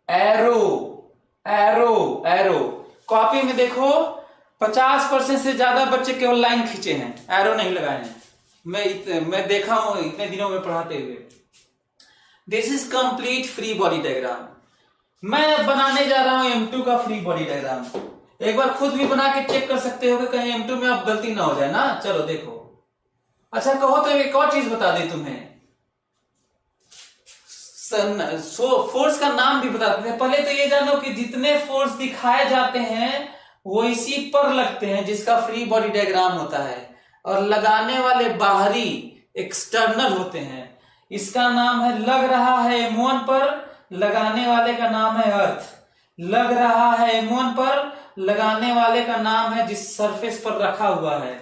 arrow arrow arrow. Copy में देखो 50% से ज्यादा बच्चे केवल लाइन खींचे हैं, एरो नहीं लगाए हैं। मैं देखा हूं इतने दिनों में पढ़ाते हुए। This is complete free body diagram. मैं बनाने जा रहा हूं M2 का फ्री बॉडी डायग्राम। एक बार खुद भी बना के चेक कर सकते हो कि कहीं M2 में आप गलती ना हो जाए ना। चलो देखो। अच्छा कहो तो एक और चीज बता दे तुम्हें, फोर्स का नाम भी बता देते हैं। पहले तो ये जानो कि जितने फोर्स दिखाए जाते हैं वो इसी पर लगते हैं जिसका फ्री बॉडी डायग्राम होता है, और लगाने वाले बाहरी एक्सटर्नल होते हैं। इसका नाम है, लग रहा है M1 पर, लगाने वाले का नाम है अर्थ। लग रहा है M1 पर, लगाने वाले का नाम है जिस सरफेस पर रखा हुआ है।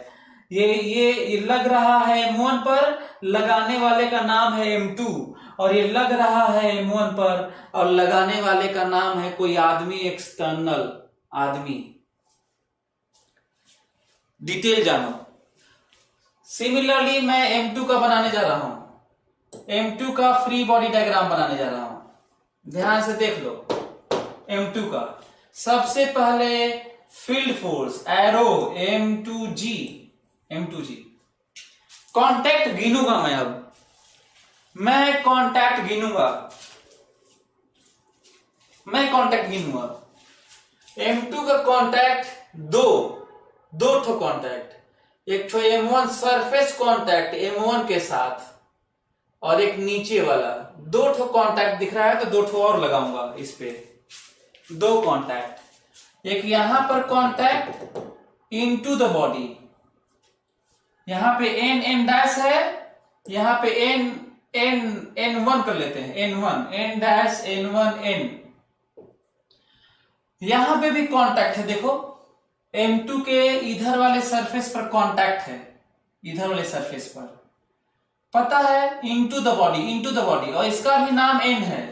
ये लग रहा है M1 पर, लगाने वाले का नाम है M2। और ये लग रहा है M1 पर और लगाने वाले का नाम है कोई आदमी, एक्सटर्नल आदमी। डिटेल जानो। सिमिलरली मैं M2 का बनाने जा रहा हूं, M2 का फ्री बॉडी डायग्राम बनाने जा रहा हूं। ध्यान से देख लो M2 का। सबसे पहले field force arrow M2G contact गिनूंगा मैं। अब मैं कांटेक्ट गिनूंगा M2 का कांटेक्ट दो ठो कांटेक्ट। एक ठो M1 सरफेस कांटेक्ट M1 के साथ, और एक नीचे वाला। 2 ठो कांटेक्ट दिख रहा है तो 2 ठो और लगाऊंगा इस पे। 2 कांटेक्ट, एक यहां पर कांटेक्ट इनटू द बॉडी, यहां पे N डैश है, यहां पे N1 कर लेते हैं, N डैश N1 N। यहां पे भी कांटेक्ट है, देखो M2 के इधर वाले सरफेस पर कांटेक्ट है, इधर वाले सरफेस पर पता है, इनटू द बॉडी, और इसका भी नाम N है।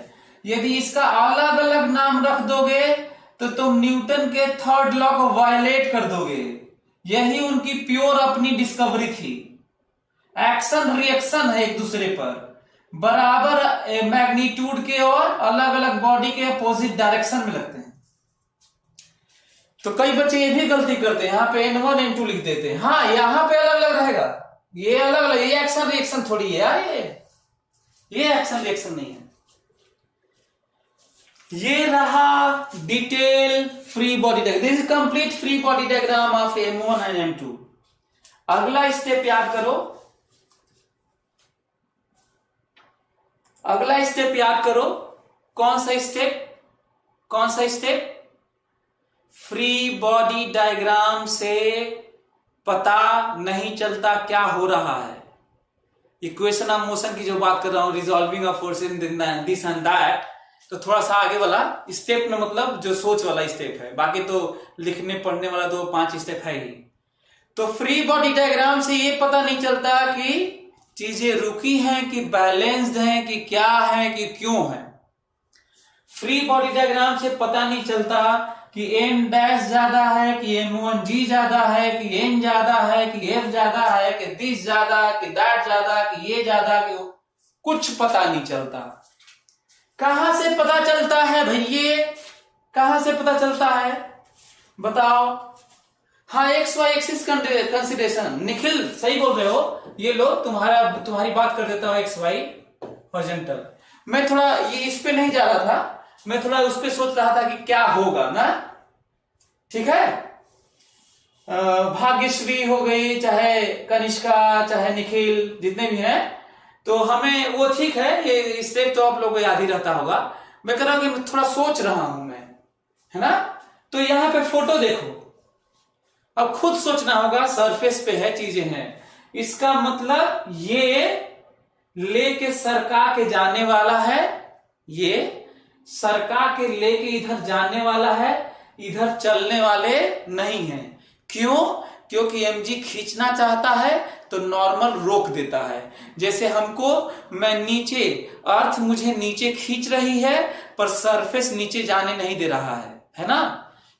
यदि इसका अलग अलग नाम रख दोगे तो तुम न्यूटन के 3rd लॉ को वायलेट कर दोगे। यही उनकी प्योर अपनी डिस्कवरी थी। एक्शन रिएक्शन है एक दूसरे पर, बराबर मैग्नीट्यूड के और अलग अलग बॉडी के अपोजिट डायरेक्शन में लगते हैं। तो कई बच्चे ये भी गलती करते हैं, यहाँ पे N1 N2 लिख देते हैं। हाँ यहाँ पे अलग अलग रहेगा, ये अलग अलग, ये एक्शन रिएक्शन थोड़ी है यार, ये एक्शन रिएक्शन नहीं है। ये रहा detail free body diagram. This is complete free body diagram of M1 and M2। अगला स्टेप याद करो, कौन सा स्टेप? फ्री बॉडी डायग्राम से पता नहीं चलता क्या हो रहा है। इक्वेशन ऑफ मोशन की जो बात कर रहा हूं, resolving of force in this and that, तो थोड़ा सा आगे वाला स्टेप में, मतलब जो सोच वाला स्टेप है। बाकी तो लिखने पढ़ने वाला तो 5 स्टेप है ही। तो फ्री बॉडी डायग्राम से ये पता नहीं चलता कि चीजें रुकी हैं कि बैलेंस्ड हैं कि क्या है कि क्यों है। फ्री बॉडी डायग्राम से पता नहीं चलता कि m डैश ज्यादा है, कि m1g ज्यादा है, कि n ज्यादा है, कि f ज्यादा है, कि दिस ज्यादा, कि दैट ज्यादा, कि ये ज्यादा, कि कुछ पता नहीं चलता। कहां से पता चलता है भैया, कहां से पता चलता है बताओ। हाँ, X Y axis consideration, Nikhil सही बोल रहे हो। ये लो तुम्हारी बात कर देता हूं, एक्स वाई हॉरिजॉन्टल। मैं थोड़ा ये इस पे नहीं जा रहा था, मैं थोड़ा उस पे सोच रहा था कि क्या होगा ना। ठीक है, भाग्यश्री हो गई, चाहे कनिष्का, चाहे निखिल, जितने भी हैं, तो हमें वो ठीक है, ये स्टेप तो आप लोगों को याद ही रहता होगा। मैं कह रहा हूं कि थोड़ा सोच रहा हूं मैं, है ना। तो यहां पे फोटो देखो, अब खुद सोचना होगा, सरफेस पे है, चीजें हैं। इसका मतलब ये लेके सरका के जाने वाला है, ये सरका के लेके इधर जाने वाला है, इधर चलने वाले नहीं है। क्यों? क्योंकि mg खींचना चाहता है तो नॉर्मल रोक देता है। जैसे हमको, मैं नीचे, अर्थ मुझे नीचे खींच रही है पर सरफेस नीचे जाने नहीं दे रहा है ना।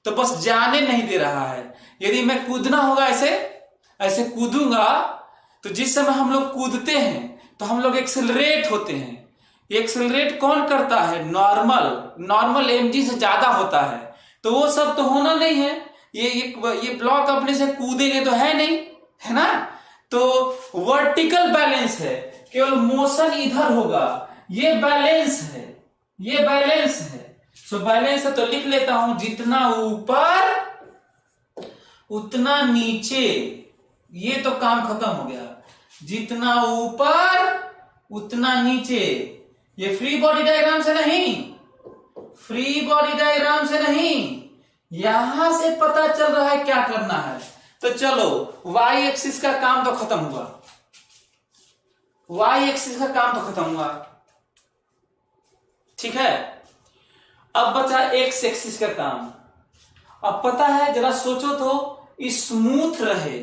तो बस जाने नहीं दे रहा है। यदि मैं कूदना होगा, ऐसे कूदूंगा, तो जिस समय हम लोग कूदते हैं तो हम लोग एक्सेलरेट होते हैं। एक्सेलरेट कौन करता है? नॉर्मल mg से ज्यादा होता है। तो वो सब तो होना नहीं है, ये ब्लॉक अपने से कूदेंगे तो है नहीं, है ना। तो वर्टिकल बैलेंस है, केवल मोशन इधर होगा, ये बैलेंस है, ये बैलेंस है। सो बैलेंस है तो लिख लेता हूं, जितना ऊपर उतना नीचे। ये तो काम खत्म हो गया, जितना ऊपर उतना नीचे। ये फ्री बॉडी डायग्राम से नहीं, फ्री बॉडी डायग्राम से नहीं, यहां से पता चल रहा है क्या करना है। तो चलो, वाई एक्सिस का काम तो खत्म हुआ, वाई एक्सिस का काम तो खत्म हुआ, ठीक है। अब बचा एक्स एक्सिस का काम। अब पता है, जरा सोचो तो, स्मूथ रहे,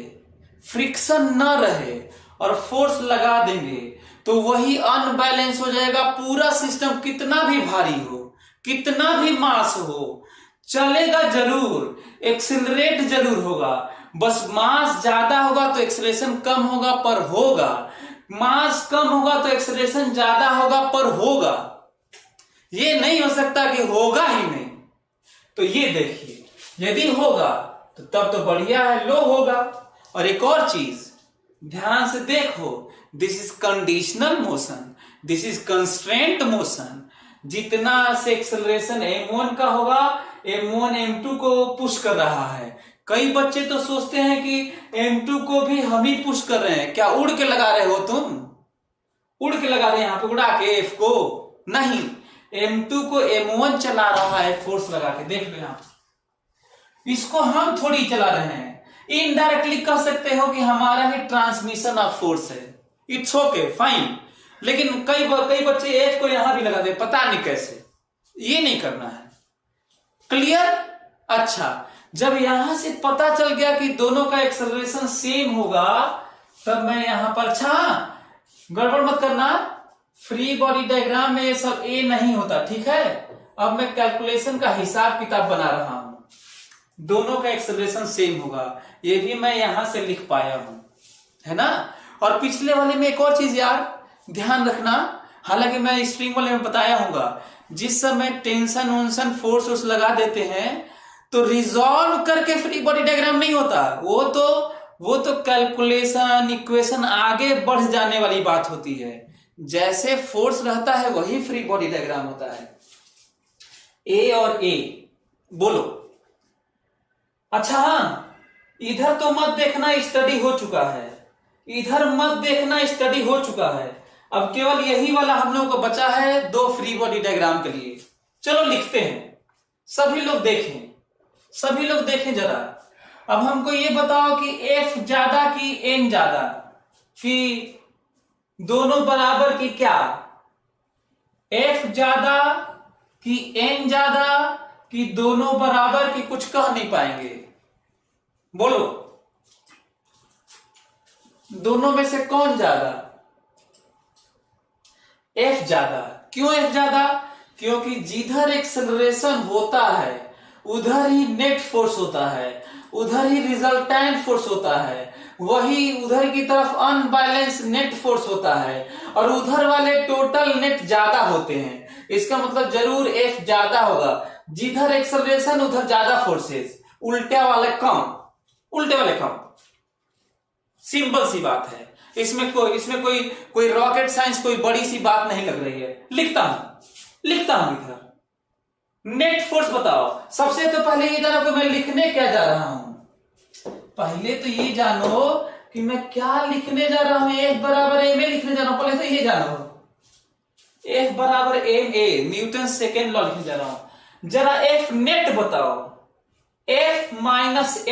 फ्रिक्शन न रहे और फोर्स लगा देंगे तो वही अनबैलेंस हो जाएगा पूरा सिस्टम। कितना भी भारी हो, कितना भी मास हो, चलेगा जरूर, एक्सिलरेट जरूर होगा। बस मास ज्यादा होगा तो एक्सेलरेशन कम होगा, पर होगा। मास कम होगा तो एक्सेलरेशन ज्यादा होगा, पर होगा। ये नहीं हो सकता कि होगा ही नहीं। तो ये देखिए, यदि होगा तो तब तो बढ़िया है, लो होगा। और एक और चीज ध्यान से देखो, this is conditional motion, this is constraint motion. जितना से एक्सेलरेशन m1 का होगा, m1 m2 को पुश कर रहा है। कई बच्चे तो सोचते हैं कि m2 को भी हम ही पुश कर रहे हैं। क्या उड़ के लगा रहे हो तुम? उड़ के लगा रहे हैं, यहां पे उड़ा के f को नहीं, m2 को m1 चला रहा है फोर्स लगा के। देख लो यहां, इसको हम थोड़ी चला रहे हैं। इनडायरेक्टली कह सकते हो कि हमारा ही ट्रांसमिशन ऑफ फोर्स है। It's okay, fine. लेकिन कई बच्चे एफ को यहां भी लगा दे, पता नहीं कैसे। ये नहीं करना है, क्लियर? अच्छा, जब यहां से पता चल गया कि दोनों का एक्सेलरेशन सेम होगा, तब मैं यहां पर, अच्छा गड़बड़ मत करना, फ्री बॉडी डायग्राम में ये सब ए नहीं होता, ठीक है। अब मैं कैलकुलेशन का हिसाब किताब बना रहा हूं, दोनों का एक्सेलरेशन सेम होगा, ये भी मैं यहां से लिख पाया हूं, है ना। और पिछले वाले में एक और चीज यार ध्यान रखना, हालांकि मैं स्प्रिंग वाले में बताया होगा, जिस समय टेंशन वोंशन फोर्स लगा देते हैं तो रिजॉल्व करके फ्री बॉडी डायग्राम नहीं होता। वो तो कैलकुलेशन, इक्वेशन आगे बढ़ जाने वाली बात होती है। जैसे फोर्स रहता है वही फ्री बॉडी डायग्राम होता है। ए और ए बोलो। अच्छा हाँ, इधर तो मत देखना, स्टडी हो चुका है, इधर मत देखना, स्टडी हो चुका है। अब केवल यही वाला हम लोगों को बचा है दो फ्री बॉडी डायग्राम के लिए। चलो लिखते हैं, सभी लोग देखें, सभी लोग देखें जरा। अब हमको ये बताओ कि एफ ज्यादा कि एन ज्यादा, कि दोनों बराबर की क्या? एफ ज्यादा कि एन ज्यादा, कि दोनों बराबर की? कुछ कह नहीं पाएंगे, बोलो दोनों में से कौन ज्यादा? एफ ज्यादा। क्यों एफ ज्यादा? क्योंकि जिधर एक्सेलरेशन होता है उधर ही नेट फोर्स होता है, उधर ही रिजल्टेंट फोर्स होता है, वही उधर की तरफ अनबैलेंस नेट फोर्स होता है, और उधर वाले टोटल नेट ज्यादा होते हैं। इसका मतलब जरूर F ज्यादा होगा, जिधर एक्सेलरेशन उधर ज्यादा फोर्सेस, उल्टे वाले कम। सिंपल सी बात है, इसमें कोई रॉकेट साइंस कोई बड़ी सी बात नहीं लग रही है। लिखता हूं इधर नेट फोर्स बताओ। सबसे तो पहले ये जानो कि मैं लिखने क्या जा रहा हूं। पहले तो ये जानो कि मैं क्या लिखने जा रहा हूं। F बराबर ma लिखने जा रहा हूं। पहले तो ये जानो F बराबर ma, न्यूटन सेकेंड लॉ लिखने जा रहा हूं। जरा F नेट बताओ। F माइनस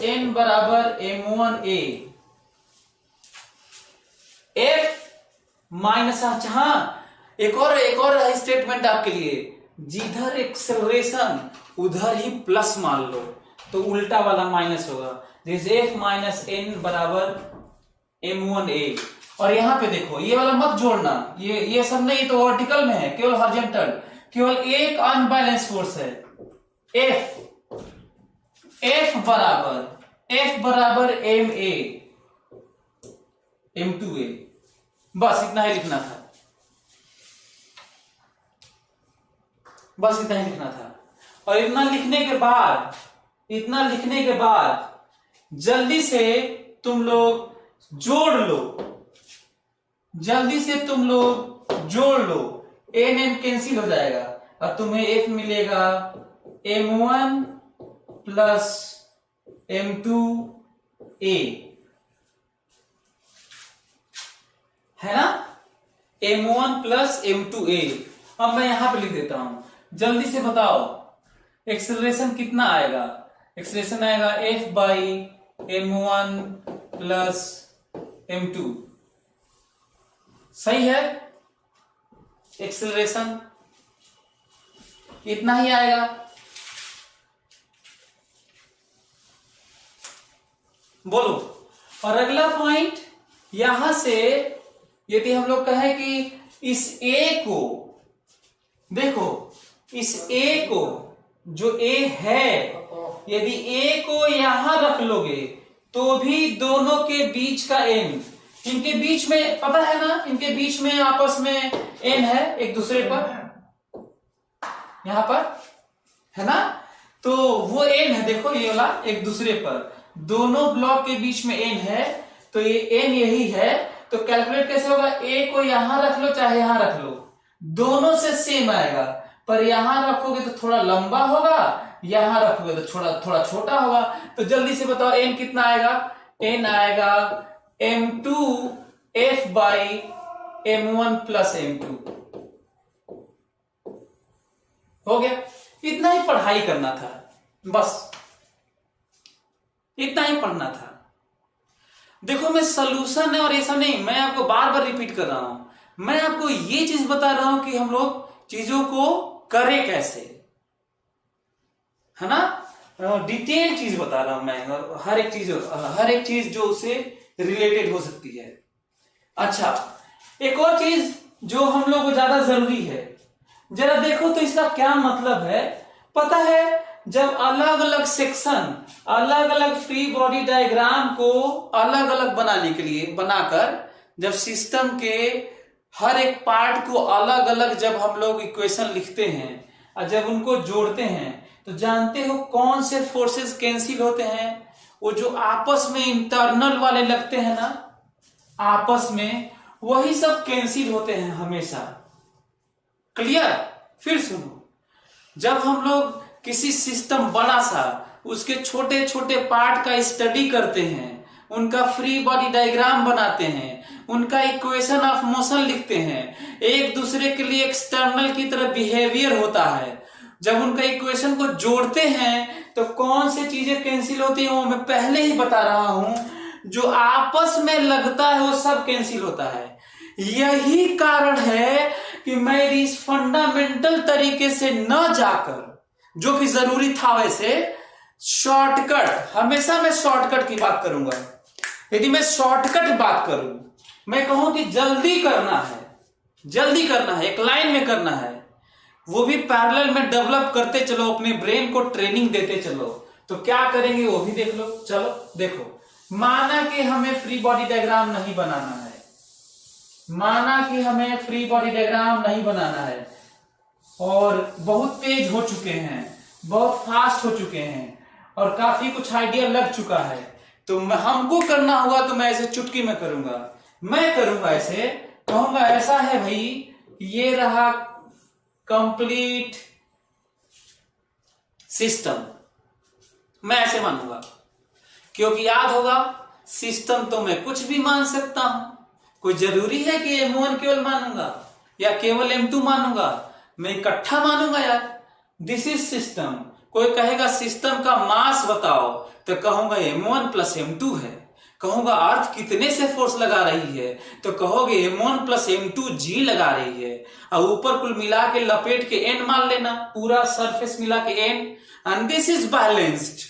n बराबर m1a। F माइनस, हाँ एक और स्टेटमेंट आपके लिए, जिधर एक्सेलरेशन उधर ही प्लस मान लो तो उल्टा वाला माइनस होगा। जैसे F माइनस n बराबर m1a। और यहां पे देखो ये वाला मत जोड़ना, ये सब नहीं, तो वर्टिकल में है, केवल हॉरिजॉन्टल, केवल एक अनबैलेंस फोर्स है F बराबर ma m2a। बस इतना ही लिखना था, और इतना लिखने के बाद जल्दी से तुम लोग जोड़ लो, n कैंसिल हो जाएगा और तुम्हें F मिलेगा m1 प्लस m2a, है ना, m1 प्लस m2a। अब मैं यहां पे लिख देता हूं, जल्दी से बताओ एक्सेलरेशन कितना आएगा। एक्सेलरेशन आएगा F by m1 plus m2। सही है, एक्सेलरेशन इतना ही आएगा। बोलो। और अगला पॉइंट, यहां से यदि हम लोग कहें कि इस A को देखो, इस A को जो A है, यदि A को यहां रख लोगे तो भी दोनों के बीच का n, इनके बीच में पता है ना, इनके बीच में आपस में n है एक दूसरे पर, यहां पर है ना, तो वो n है, देखो ये वाला एक दूसरे पर, दोनों ब्लॉक के बीच में n है, तो ये n यही है। तो कैलकुलेट कैसे होगा, A को यहां रख लो चाहे यहां रख लो, दोनों से सेम आएगा, पर यहां रखोगे तो थोड़ा लंबा होगा, यहां रखोगे तो थोड़ा छोटा होगा। तो जल्दी से बताओ n कितना आएगा। n आएगा m2 F by m1 plus m2। हो गया, इतना ही पढ़ाई करना था, बस इतना ही पढ़ना था। देखो मैं सलूशन है और ऐसा नहीं, मैं आपको बार बार रिपीट कर रहा हूं, मैं आपको ये चीज बता रहा हूं कि हम लोग चीजों को करें कैसे, है ना, डिटेल चीज बता रहा हूं मैं, हर एक चीज जो उससे रिलेटेड हो सकती है। अच्छा, एक और चीज जो हम लोग को ज्यादा जरूरी है, जरा देखो तो इसका क्या मतलब है। पता है, जब अलग अलग सेक्शन, अलग अलग फ्री बॉडी डायग्राम को अलग अलग बनाने के लिए बनाकर, जब सिस्टम के हर एक पार्ट को अलग अलग जब हम लोग इक्वेशन लिखते हैं और जब उनको जोड़ते हैं, तो जानते हो कौन से फोर्सेस कैंसिल होते हैं, वो जो आपस में इंटरनल वाले लगते हैं ना, आपस में वही सब कैंसिल होते हैं हमेशा। क्लियर? फिर सुनो, जब हम लोग किसी सिस्टम बड़ा सा उसके छोटे छोटे पार्ट का स्टडी करते हैं, उनका फ्री बॉडी डायग्राम बनाते हैं, उनका इक्वेशन ऑफ मोशन लिखते हैं, एक दूसरे के लिए एक्सटर्नल की तरह बिहेवियर होता है, जब उनका इक्वेशन को जोड़ते हैं तो कौन सी चीजें कैंसिल होती हैं वो मैं पहले ही बता रहा हूं, जो आपस में लगता है वो सब कैंसिल होता है। यही कारण है कि मैं इस फंडामेंटल तरीके से न जाकर, जो कि जरूरी था वैसे, शॉर्टकट, हमेशा मैं शॉर्टकट की बात करूंगा। यदि मैं शॉर्टकट बात करूं, मैं कहूं कि जल्दी करना है, एक लाइन में करना है, वो भी पैरेलल में डेवलप करते चलो, अपने ब्रेन को ट्रेनिंग देते चलो। तो क्या करेंगे वो भी देख लो। चलो देखो, माना कि हमें फ्री बॉडी डायग्राम नहीं बनाना है, माना कि हमें फ्री बॉडी डायग्राम नहीं बनाना है और बहुत तेज हो चुके हैं, बहुत फास्ट हो चुके हैं और काफी कुछ आइडिया लग चुका है, तो हमको करना होगा तो मैं ऐसे चुटकी में करूंगा। मैं करूंगा ऐसे, कहूंगा ऐसा है भाई, ये रहा कंप्लीट सिस्टम, मैं ऐसे मानूंगा। क्योंकि याद होगा, सिस्टम तो मैं कुछ भी मान सकता हूं, कोई जरूरी है कि M1 केवल मानूंगा या केवल M2 मानूंगा, मैं इकट्ठा मानूंगा यार। This is system. कोई कहेगा सिस्टम का मास बताओ, तो कहूंगा M1 प्लस M2 है। कहूंगा अर्थ कितने से फोर्स लगा रही है, तो कहोगे M1 प्लस M2 G लगा रही है। और ऊपर कुल मिला के लपेट के N मान लेना, पूरा सरफेस मिला के N, and this is balanced,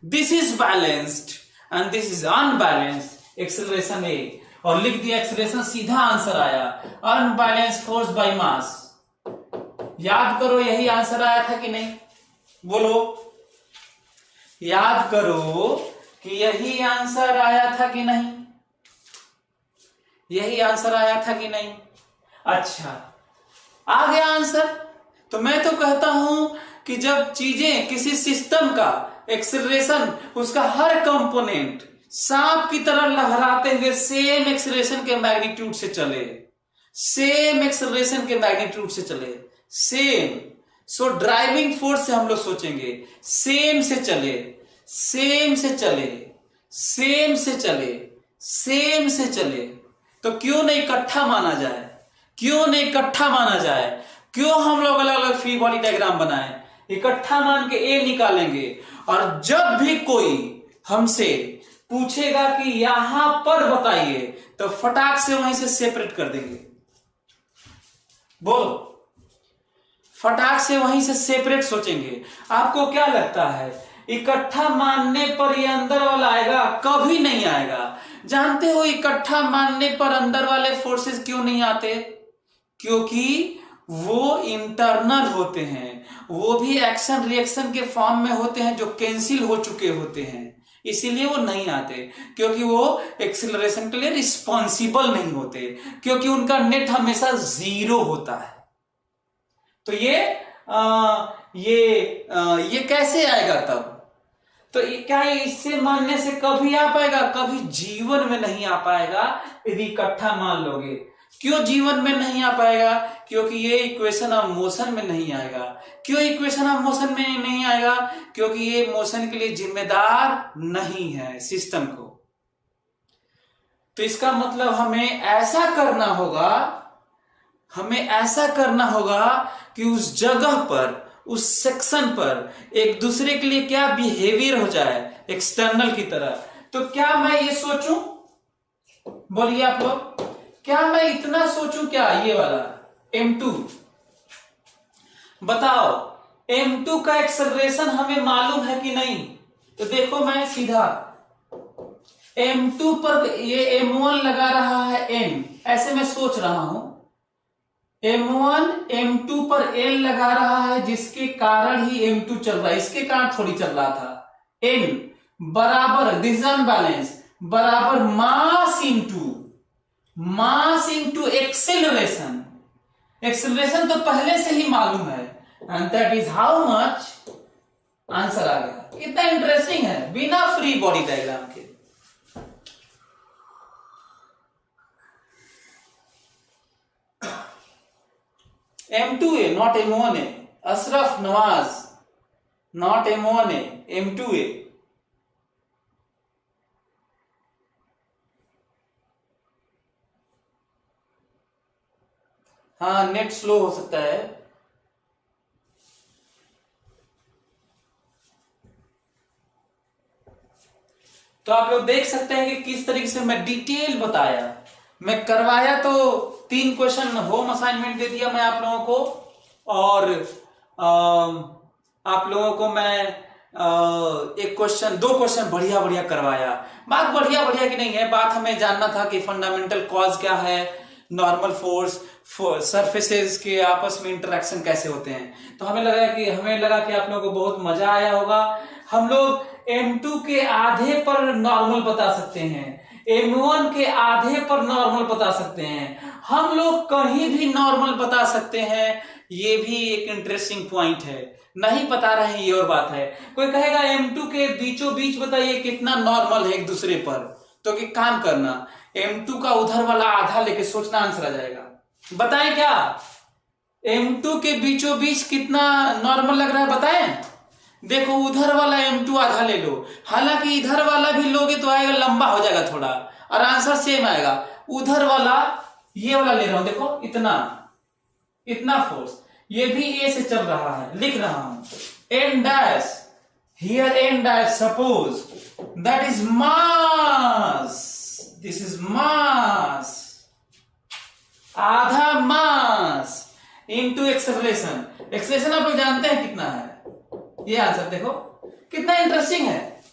this is balanced and this is unbalanced. Acceleration A, और लिख दिया एक्सेलरेशन, सीधा आंसर आया अनबैलेंस फोर्स बाय मास। याद करो, यही आंसर आया था कि नहीं? बोलो, याद करो कि यही आंसर आया था कि नहीं? यही आंसर आया था कि नहीं? अच्छा, आ गया आंसर। तो मैं तो कहता हूं कि जब चीजें किसी सिस्टम का एक्सेलरेशन, उसका हर कंपोनेंट सांप की तरह लहराते हुए सेम एक्सेलरेशन के मैग्नीट्यूड से चले, सेम एक्सेलरेशन के मैग्नीट्यूड से चले, सेम। सो ड्राइविंग फोर्स से हम लोग सोचेंगे, सेम से चले, सेम से चले, सेम से चले, सेम से चले, तो क्यों नहीं इकट्ठा माना जाए? क्यों नहीं इकट्ठा माना जाए? क्यों हम लोग अलग अलग फ्री बॉडी डायग्राम बनाएं? इकट्ठा मान के ए निकालेंगे, और जब भी कोई हमसे पूछेगा कि यहां पर बताइए, तो फटाक से वहीं से सेपरेट कर देंगे। बोलो, फटाक से वहीं से सेपरेट सोचेंगे। आपको क्या लगता है इकट्ठा मानने पर ये अंदर वाला आएगा? कभी नहीं आएगा। जानते हो इकट्ठा मानने पर अंदर वाले फोर्सेस क्यों नहीं आते? क्योंकि वो इंटरनल होते हैं, वो भी एक्शन रिएक्शन के फॉर्म में होते हैं जो कैंसिल हो चुके होते हैं, इसीलिए वो नहीं आते। क्योंकि वो एक्सेलरेशन के लिए रिस्पॉन्सिबल नहीं होते, क्योंकि उनका नेट हमेशा 0 होता है। तो ये कैसे आएगा तब? तो क्या इससे मानने से कभी आ पाएगा? कभी जीवन में नहीं आ पाएगा यदि इकट्ठा मान लोगे। क्यों जीवन में नहीं आ पाएगा? क्योंकि ये इक्वेशन ऑफ मोशन में नहीं आएगा। क्यों इक्वेशन ऑफ मोशन में नहीं आएगा? क्योंकि ये मोशन के लिए जिम्मेदार नहीं है सिस्टम को। तो इसका मतलब हमें ऐसा करना होगा, हमें ऐसा करना होगा कि उस जगह पर, उस सेक्शन पर एक दूसरे के लिए क्या बिहेवियर हो जाए एक्सटर्नल की तरह। तो क्या मैं ये सोचूं? बोलिए आप लोग, क्या मैं इतना सोचूं? क्या ये वाला M2 बताओ, M2 का एक्सेलरेशन हमें मालूम है कि नहीं? तो देखो, मैं सीधा M2 पर ये M1 लगा रहा है N, ऐसे मैं सोच रहा हूं। M1 M2 पर L लगा रहा है, जिसके कारण ही M2 चल रहा है, इसके कारण थोड़ी चल रहा था। N बराबर, दिस इज अनबैलेंस, बराबर मास इंटू एक्सेलरेशन। एक्सेलरेशन तो पहले से ही मालूम है, and that is how much. Answer आ गया। कितना इंटरेस्टिंग है, बिना फ्री बॉडी डायग्राम के। M2A, not M1A। Ashraf Nawaz, not M1A, M2A। हाँ, नेट स्लो हो सकता है। तो आप लोग देख सकते हैं कि किस तरीके से मैं डिटेल बताया। मैं करवाया तो 3 क्वेश्चन होम असाइनमेंट दे दिया मैं आप लोगों को, और आप लोगों को मैं एक क्वेश्चन, 2 क्वेश्चन बढ़िया बढ़िया करवाया। बात बढ़िया बढ़िया की नहीं है, बात हमें जानना था कि फंडामेंटल कॉज क्या है, नॉर्मल फोर्स, सरफेसेस के आपस में इंटरेक्शन कैसे होते हैं। तो हमें लगा कि आप लोगों को बहुत मजा आया होगा। हम लोग M2 के आधे पर नॉर्मल बता सकते हैं, M1 के आधे पर नॉर्मल बता सकते हैं, हम लोग कहीं भी नॉर्मल बता सकते हैं। ये भी एक इंटरेस्टिंग पॉइंट है। नहीं बता रहे हैं ये और बात है। कोई कहेगा M2 के बीचों बीच बताइए कितना नॉर्मल है एक दूसरे पर, तो कि काम करना M2 का उधर वाला आधा लेके सोचना आंसर आ जाएगा। बताएं क्या M2 के बीचों बीच कितना नॉर्मल लग रहा है, बताएं। देखो उधर वाला M2 आधा ले लो, हालांकि इधर वाला भी लोगे तो आएगा लंबा हो जाएगा थोड़ा और आंसर सेम आएगा। उधर वाला ये वाला ले रहा हूं, देखो इतना फोर्स, ये भी ए से चल रहा है, लिख रहा हूं n dash, here n dash, suppose that is mass, this is mass, आधा मास इनटू एक्सेलरेशन। एक्सेलरेशन आप लोग जानते हैं कितना है, ये आंसर देखो कितना इंटरेस्टिंग है।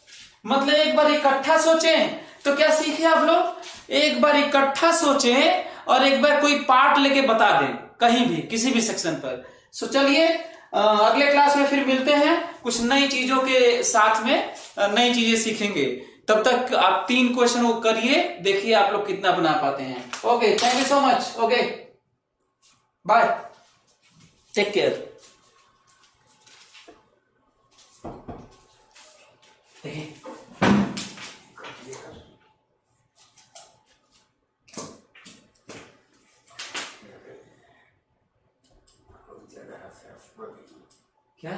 मतलब एक बार इकट्ठा सोचें तो क्या सीखे आप लोग, एक बार इकट्ठा सोचें और एक बार कोई पार्ट लेके बता दें कहीं भी किसी भी सेक्शन पर। सो चलिए अगले क्लास में फिर मिलते हैं, कुछ नई चीजों के साथ में नई चीजें सीखेंगे। तब तक आप 3 क्वेश्चन वो करिए, देखिए आप लोग कितना बना पाते हैं। Okay, thank you so much. Okay, bye, take care. क्या